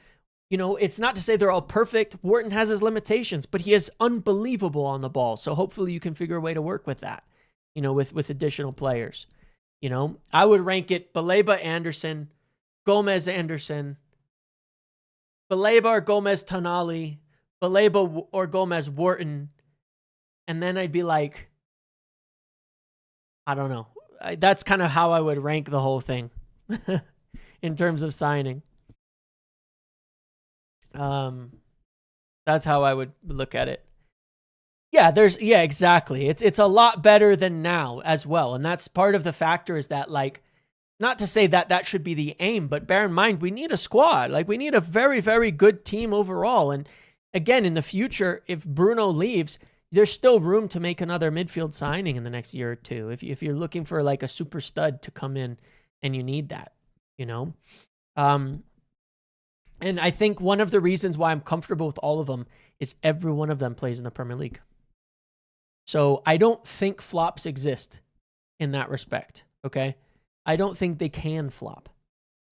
You know, it's not to say they're all perfect. Wharton has his limitations, but he is unbelievable on the ball. So hopefully you can figure a way to work with that, you know, with additional players. You know, I would rank it Baleba Anderson, Gomez Anderson, Baleba or Gomez Tonali, Baleba or Gomez Wharton. And then I'd be like, I don't know. That's kind of how I would rank the whole thing in terms of signing. That's how I would look at it. Yeah, exactly. It's a lot better than now as well. And that's part of the factor is that, like, not to say that that should be the aim, but bear in mind, we need a squad. Like, we need a very, very good team overall. And again, in the future, if Bruno leaves, there's still room to make another midfield signing in the next year or two. If you're looking for like a super stud to come in and you need that, you know? And I think one of the reasons why I'm comfortable with all of them is every one of them plays in the Premier League. So I don't think flops exist in that respect, okay? I don't think they can flop.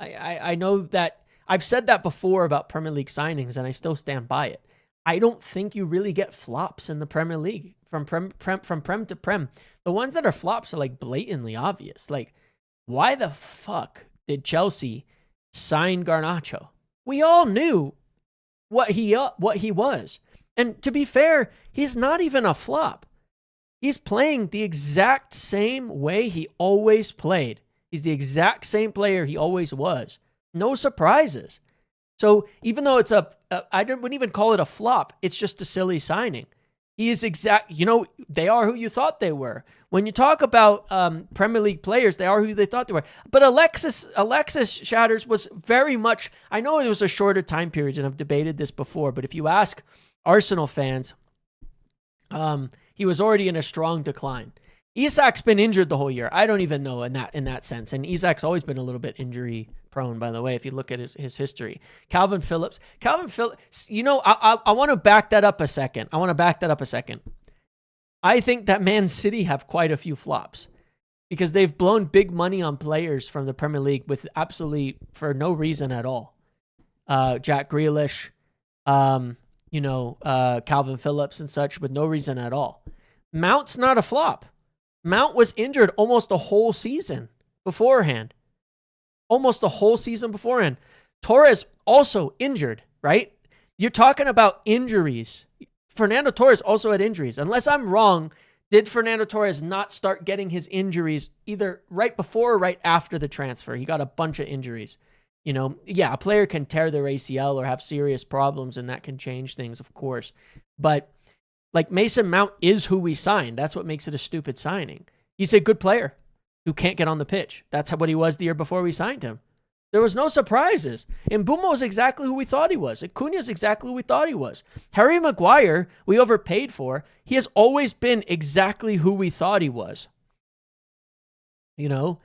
I know that I've said that before about Premier League signings, and I still stand by it. I don't think you really get flops in the Premier League from prem to prem. The ones that are flops are like blatantly obvious. Like, why the fuck did Chelsea sign Garnacho? We all knew what he was. And to be fair, he's not even a flop. He's playing the exact same way he always played. He's the exact same player he always was. No surprises. So even though it's I wouldn't even call it a flop, it's just a silly signing. He is they are who you thought they were. When you talk about Premier League players, they are who they thought they were. But Alexis Shatters was very much, I know it was a shorter time period, and I've debated this before, but if you ask Arsenal fans, he was already in a strong decline. Isak's been injured the whole year. I don't even know in that sense. And Isak's always been a little bit injury prone, by the way, if you look at his history. Calvin Phillips, I want to back that up a second. I think that Man City have quite a few flops because they've blown big money on players from the Premier League with absolutely for no reason at all. Jack Grealish, Calvin Phillips and such with no reason at all. Mount's not a flop. Mount was injured almost the whole season beforehand. Torres also injured, right? You're talking about injuries. Fernando Torres also had injuries. Unless I'm wrong, did Fernando Torres not start getting his injuries either right before or right after the transfer? He got a bunch of injuries. A player can tear their ACL or have serious problems, and that can change things, of course. But like Mason Mount is who we signed. That's what makes it a stupid signing. He's a good player who can't get on the pitch. That's what he was the year before we signed him. There was no surprises. Mbeumo is exactly who we thought he was. Acuna is exactly who we thought he was. Harry Maguire, we overpaid for. He has always been exactly who we thought he was. Even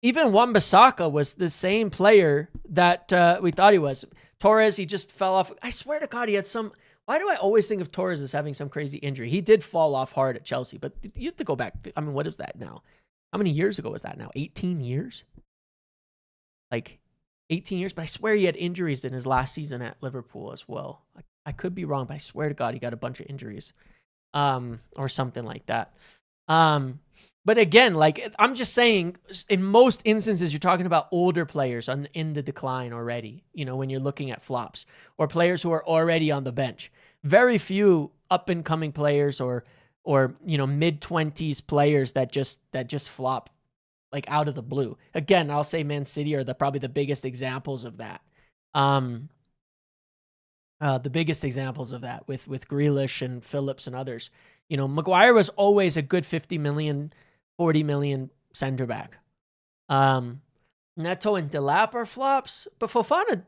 Wan-Bissaka was the same player that we thought he was. Torres, he just fell off. I swear to God, he had some... Why do I always think of Torres as having some crazy injury? He did fall off hard at Chelsea, but you have to go back. I mean, what is that now? How many years ago was that now? 18 years? Like 18 years? But I swear he had injuries in his last season at Liverpool as well. I could be wrong, but I swear to God he got a bunch of injuries or something like that. But again, like I'm just saying, in most instances, you're talking about older players in the decline already, when you're looking at flops or players who are already on the bench. Very few up and coming players or mid-20s players that just flop like out of the blue. Again, I'll say Man City are probably the biggest examples of that. The biggest examples of that with Grealish and Phillips and others. Maguire was always a good 50 million, 40 million center back. Neto and Delap are flops, but Fofana,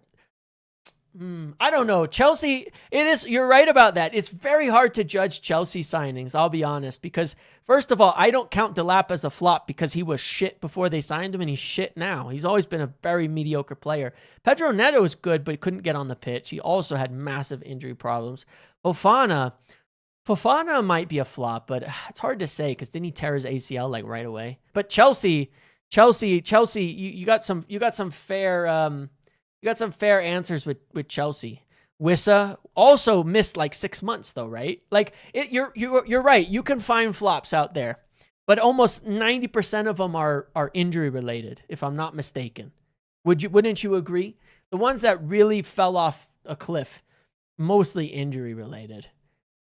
I don't know. Chelsea, you're right about that. It's very hard to judge Chelsea signings, I'll be honest, because first of all, I don't count Delap as a flop because he was shit before they signed him and he's shit now. He's always been a very mediocre player. Pedro Neto is good, but he couldn't get on the pitch. He also had massive injury problems. Fofana might be a flop, but it's hard to say because didn't he tear his ACL like right away? But Chelsea, you got some fair answers with Chelsea. Wissa also missed like 6 months though, right? Like you're right. You can find flops out there, but almost 90% of them are injury related, if I'm not mistaken. Wouldn't you agree? The ones that really fell off a cliff, mostly injury related.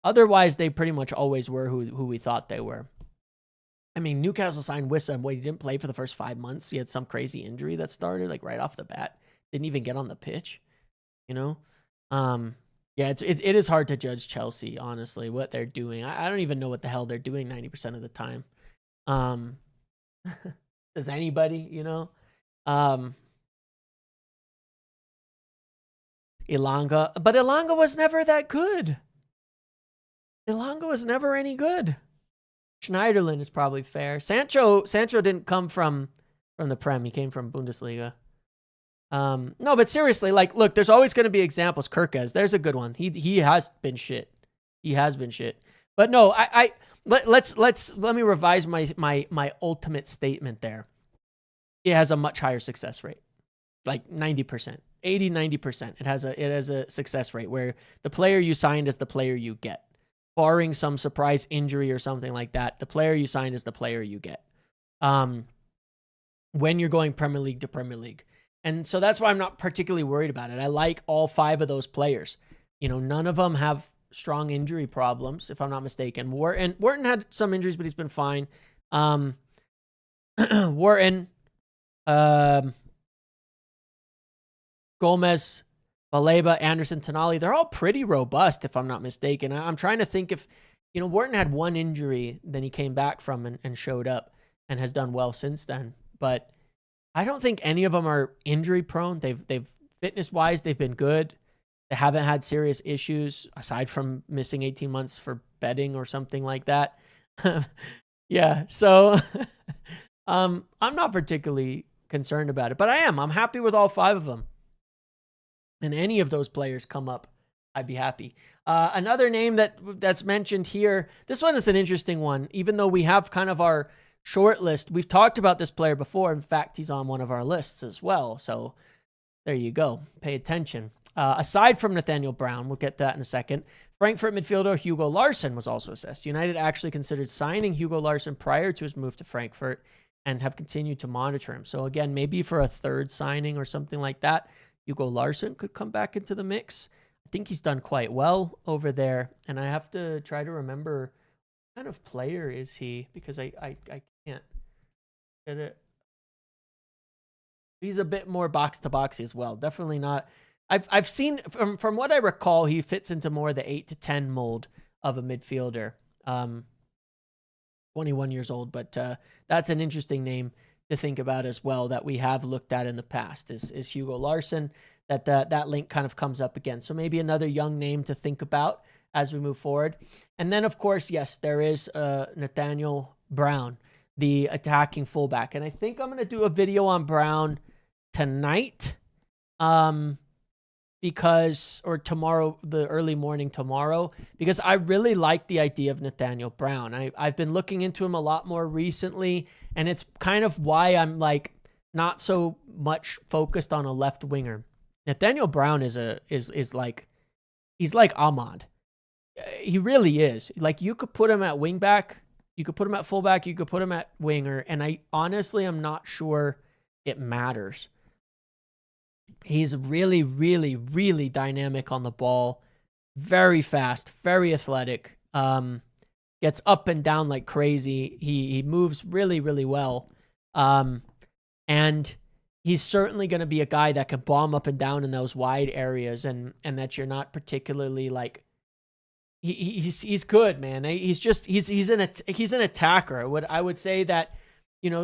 Otherwise, they pretty much always were who we thought they were. I mean, Newcastle signed Wissa, and he didn't play for the first 5 months. He had some crazy injury that started like right off the bat. Didn't even get on the pitch, Yeah, it is hard to judge Chelsea, honestly, what they're doing. I don't even know what the hell they're doing 90% of the time. Does anybody, Elanga, but Elanga was never that good. Elanga was never any good. Schneiderlin is probably fair. Sancho didn't come from the Prem. He came from Bundesliga. No, but seriously, like, look, there's always going to be examples. Kirkes, there's a good one. He has been shit. He has been shit. But no, let me revise my ultimate statement there. It has a much higher success rate, like 90%, 80, 90%. It has a success rate where the player you signed is the player you get. Barring some surprise injury or something like that, the player you sign is the player you get. When you're going Premier League to Premier League. And so that's why I'm not particularly worried about it. I like all 5 of those players. None of them have strong injury problems, if I'm not mistaken. Wharton had some injuries, but he's been fine. Wharton, Gomez, Baleba, Anderson, Tonali, they're all pretty robust, if I'm not mistaken. I'm trying to think if, Wharton had one injury, then he came back from and showed up and has done well since then. But I don't think any of them are injury prone. They've fitness-wise, they've been good. They haven't had serious issues aside from missing 18 months for betting or something like that. Yeah, so I'm not particularly concerned about it, but I'm happy with all 5 of them. And any of those players come up, I'd be happy. Another name that's mentioned here, this one is an interesting one, even though we have kind of our short list. We've talked about this player before. In fact, he's on one of our lists as well. So there you go. Pay attention. Aside from Nathaniel Brown, we'll get that in a second, Frankfurt midfielder Hugo Larsson was also assessed. United actually considered signing Hugo Larsson prior to his move to Frankfurt and have continued to monitor him. So again, maybe for a third signing or something like that, Hugo Larsson could come back into the mix. I think he's done quite well over there. And I have to try to remember what kind of player is he, because I can't get it. He's a bit more box-to-boxy as well. Definitely not. I've seen, from what I recall, he fits into more the 8 to 10 mold of a midfielder. 21 years old, but that's an interesting name to think about as well that we have looked at in the past is Hugo Larsson, that link kind of comes up again. So maybe another young name to think about as we move forward. And then, of course, yes, there is Nathaniel Brown, the attacking fullback. And I think I'm going to do a video on Brown tonight. Or tomorrow, the early morning tomorrow, because I really like the idea of Nathaniel Brown. I've been looking into him a lot more recently, and it's kind of why I'm like not so much focused on a left winger. Nathaniel Brown is like, he's like Ahmad. He really is. Like, you could put him at wing back, you could put him at fullback, you could put him at winger, and I honestly am not sure it matters. He's really, really, really dynamic on the ball. Very fast, very athletic. Gets up and down like crazy. He moves really, really well. And he's certainly going to be a guy that can bomb up and down in those wide areas, and that you're not particularly like. He's good, man. He's an attacker. I would say that,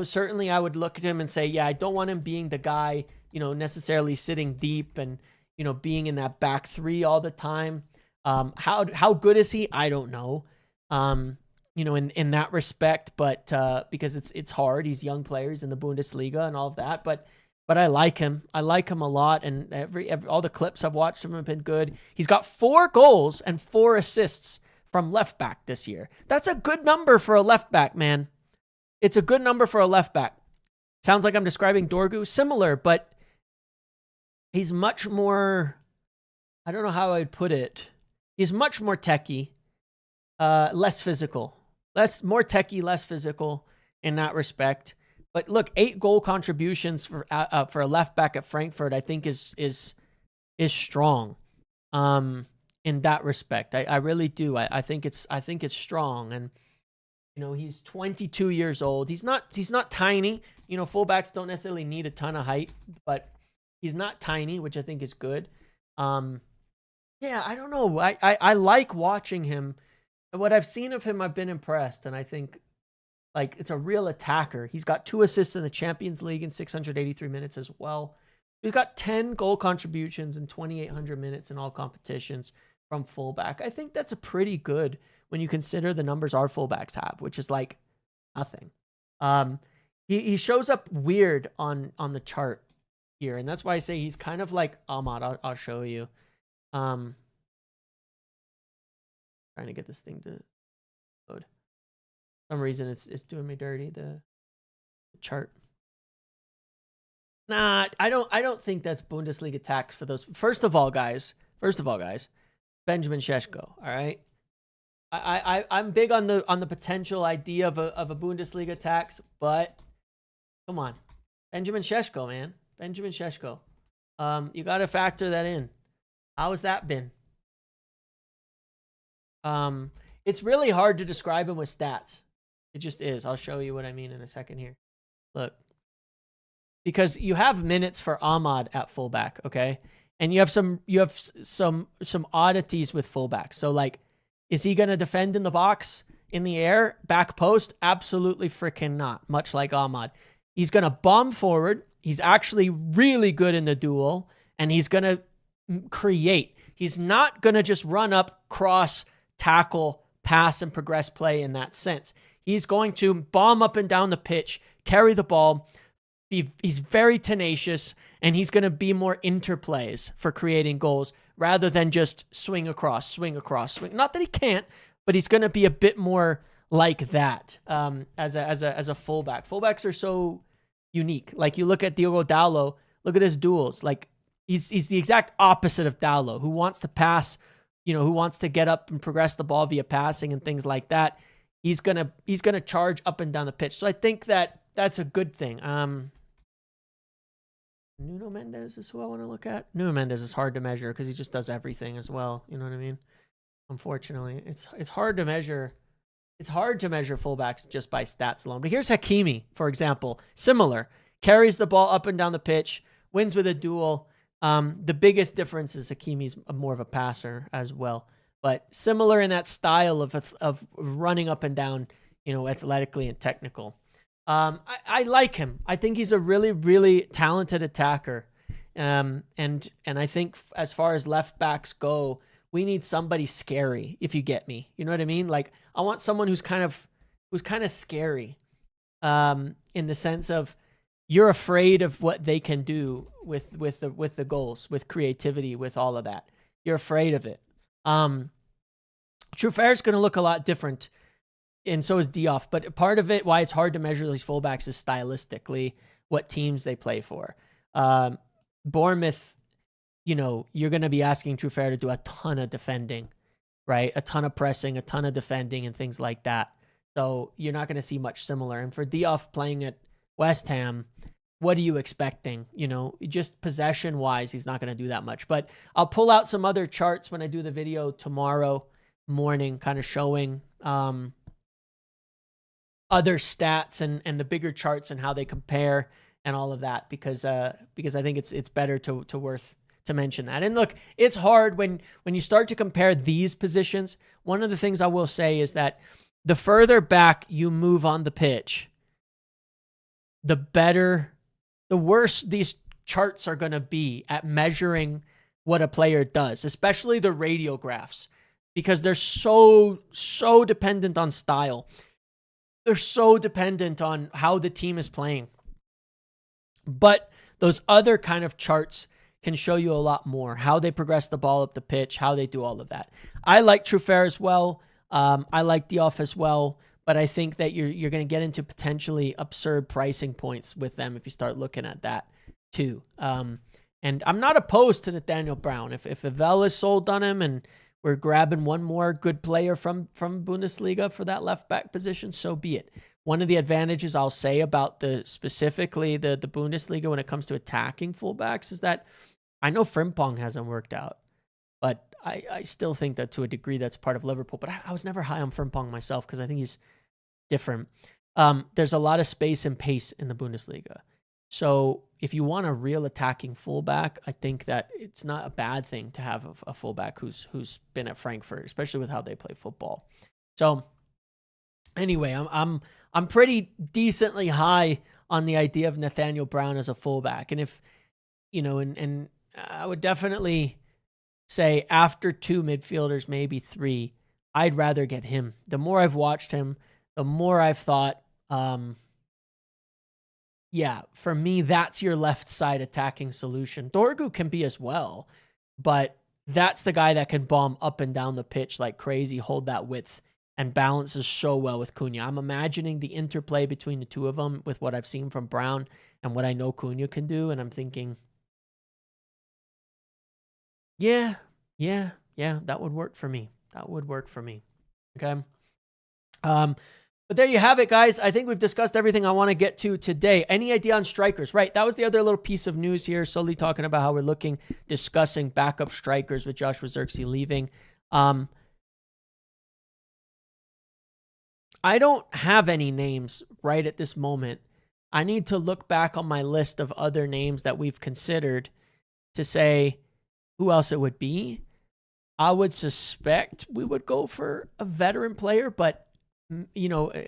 certainly I would look at him and say, yeah, I don't want him being the guy, necessarily sitting deep and, being in that back 3 all the time. How good is he? I don't know. In that respect, but because it's hard. He's young players in the Bundesliga and all of that, but I like him. I like him a lot, and all the clips I've watched him have been good. He's got 4 goals and 4 assists from left back this year. That's a good number for a left back, man. It's a good number for a left back. Sounds like I'm describing Dorgu. Similar, but he's much more, I don't know how I'd put it. He's much more techie, less physical. More techie, less physical in that respect. But look, 8 goal contributions for a left back at Frankfurt, I think is strong. In that respect, I really do. I think it's strong, and he's 22 years old. He's not tiny. Fullbacks don't necessarily need a ton of height, but he's not tiny, which I think is good. Yeah, I don't know. I like watching him. What I've seen of him, I've been impressed, and I think like it's a real attacker. He's got 2 assists in the Champions League in 683 minutes as well. He's got 10 goal contributions in 2,800 minutes in all competitions from fullback. I think that's a pretty good when you consider the numbers our fullbacks have, which is like nothing. He shows up weird on the chart here, and that's why I say he's kind of like Ahmad. I'll show you. Trying to get this thing to load. For some reason it's doing me dirty, the chart. Nah, I don't think that's Bundesliga tax for those. First of all, guys, Benjamin Šeško, all right? I'm big on the potential idea of a Bundesliga tax, but come on. Benjamin Šeško, man. Benjamin Šeško. You got to factor that in. How has that been? It's really hard to describe him with stats. It just is. I'll show you what I mean in a second here. Look. Because you have minutes for Ahmad at fullback, okay? And you have some oddities with fullbacks. So like, is he going to defend in the box, in the air, back post? Absolutely freaking not, much like Ahmad. He's going to bomb forward. He's actually really good in the duel, and he's going to create. He's not going to just run up, cross, tackle, pass, and progress play in that sense. He's going to bomb up and down the pitch, carry the ball. He's very tenacious, and he's going to be more interplays for creating goals rather than just swing across, swing. Not that he can't, but he's going to be a bit more like that as a fullback. Fullbacks are so unique. Like you look at Diogo Dalot, look at his duels. Like he's the exact opposite of Dalot, who wants to pass, who wants to get up and progress the ball via passing and things like that. He's gonna charge up and down the pitch. So I think that's a good thing. Nuno Mendes is who I want to look at. Nuno Mendes is hard to measure because he just does everything as well. You know what I mean? Unfortunately, it's hard to measure. It's hard to measure fullbacks just by stats alone. But here's Hakimi, for example. Similar. Carries the ball up and down the pitch. Wins with a duel. The biggest difference is Hakimi's more of a passer as well. But similar in that style of running up and down, athletically and technical. I like him. I think he's a really, really talented attacker. And I think as far as left backs go, we need somebody scary, if you get me. You know what I mean? Like I want someone who's kind of scary, in the sense of you're afraid of what they can do with the goals, with creativity, with all of that. You're afraid of it. Truffaire's going to look a lot different, and so is Diouf. But part of it, why it's hard to measure these fullbacks, is stylistically what teams they play for. Bournemouth, you're going to be asking Truffair to do a ton of defending, right? A ton of pressing, a ton of defending, and things like that. So you're not going to see much similar. And for Diouf playing at West Ham, what are you expecting? Just possession-wise, he's not going to do that much. But I'll pull out some other charts when I do the video tomorrow morning, kind of showing other stats and the bigger charts and how they compare and all of that, because I think it's better to worth to mention that. And look, it's hard when you start to compare these positions. One of the things I will say is that the further back you move on the pitch, the worse these charts are going to be at measuring what a player does, especially the radiographs, because they're so dependent on style. They're so dependent on how the team is playing. But those other kind of charts can show you a lot more, how they progress the ball up the pitch, how they do all of that. I like Truffair as well. I like Diouf as well. But I think that you're going to get into potentially absurd pricing points with them if you start looking at that too. And I'm not opposed to Nathaniel Brown. If Avel is sold on him and we're grabbing one more good player from Bundesliga for that left back position, so be it. One of the advantages I'll say about specifically the Bundesliga when it comes to attacking fullbacks is that I know Frimpong hasn't worked out, but I still think that to a degree that's part of Liverpool. But I was never high on Frimpong myself because I think he's different. There's a lot of space and pace in the Bundesliga. So if you want a real attacking fullback, I think that it's not a bad thing to have a fullback who's been at Frankfurt, especially with how they play football. So anyway, I'm pretty decently high on the idea of Nathaniel Brown as a fullback. And if, and I would definitely say after two midfielders, maybe three, I'd rather get him. The more I've watched him, the more I've thought, for me, that's your left side attacking solution. Dorgu can be as well, but that's the guy that can bomb up and down the pitch like crazy, hold that width, and balances so well with Cunha. I'm imagining the interplay between the two of them with what I've seen from Brown and what I know Cunha can do, and I'm thinking, yeah, that would work for me. Okay. But there you have it, guys. I think we've discussed everything I want to get to today. Any idea on strikers? Right. That was the other little piece of news here. Solely talking about how we're discussing backup strikers with Joshua Zirkzee leaving. I don't have any names right at this moment. I need to look back on my list of other names that we've considered to say, who else it would be. I would suspect we would go for a veteran player, but,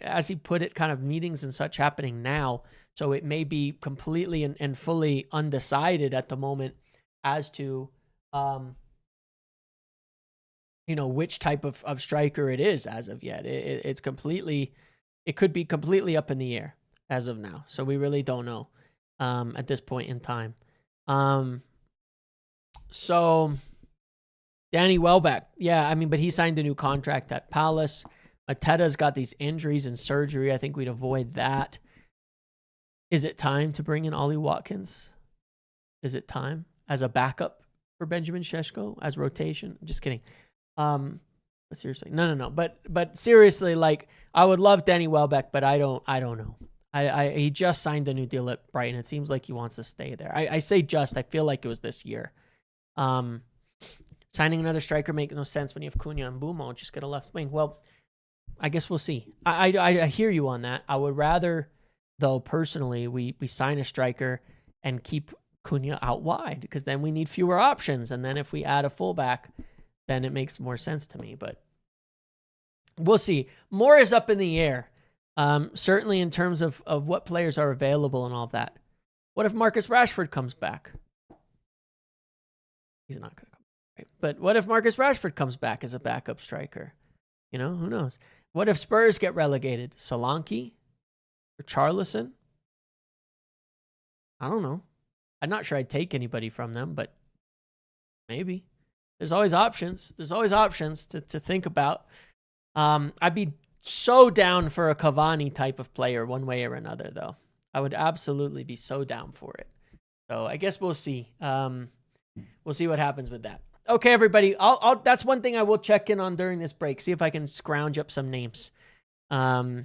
as he put it, kind of meetings and such happening now. So it may be completely and fully undecided at the moment as to, which type of striker it is as of yet. It could be completely up in the air as of now. So we really don't know at this point in time. So Danny Welbeck, yeah, but he signed a new contract at Palace. Mateta's got these injuries and surgery. I think we'd avoid that. Is it time to bring in Ollie Watkins? Is it time as a backup for Benjamin Šeško as rotation? I'm just kidding. But seriously, no. But seriously, I would love Danny Welbeck, but I don't know. He just signed a new deal at Brighton. It seems like he wants to stay there. I say just. I feel like it was this year. Signing another striker makes no sense when you have Cunha and Bumo. Just get a left wing. Well, I guess we'll see. I hear you on that. I would rather, though, personally, we sign a striker and keep Cunha out wide, because then we need fewer options. And then if we add a fullback, then it makes more sense to me. But we'll see. More is up in the air, certainly in terms of what players are available and all of that. What if Marcus Rashford comes back? He's not going to come back, right? But what if Marcus Rashford comes back as a backup striker? Who knows? What if Spurs get relegated? Solanke or Charlison? I don't know. I'm not sure I'd take anybody from them, but maybe. There's always options. There's always options to think about. I'd be so down for a Cavani type of player one way or another, though. I would absolutely be so down for it. So I guess we'll see. We'll see what happens with that. Okay, everybody. That's one thing I will check in on during this break. See if I can scrounge up some names. Okay.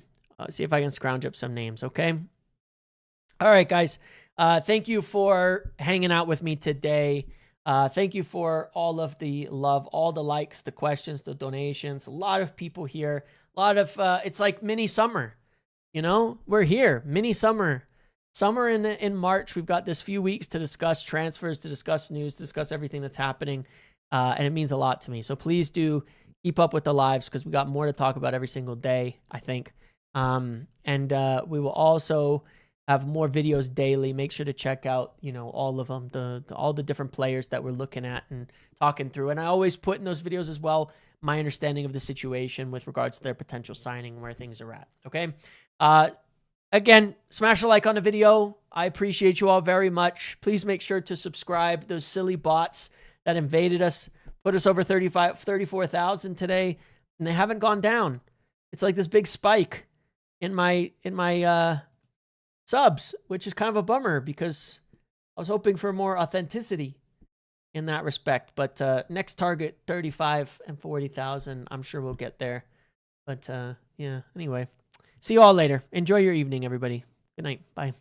All right, guys. Thank you for hanging out with me today. Thank you for all of the love, all the likes, the questions, the donations. A lot of people here. A lot of it's like mini summer. We're here. Mini summer. Summer in March. We've got this few weeks to discuss transfers, to discuss news, to discuss everything that's happening. And it means a lot to me. So please do keep up with the lives, because we got more to talk about every single day, I think. And we will also have more videos daily. Make sure to check out, all of them, all the different players that we're looking at and talking through. And I always put in those videos as well my understanding of the situation with regards to their potential signing and where things are at. Okay. Again, smash a like on the video. I appreciate you all very much. Please make sure to subscribe. Those silly bots that invaded us put us over 34,000 today, and they haven't gone down. It's like this big spike in my subs, which is kind of a bummer, because I was hoping for more authenticity in that respect. But next target, 35 and 40,000. I'm sure we'll get there. But yeah, anyway, see you all later. Enjoy your evening, everybody. Good night. Bye.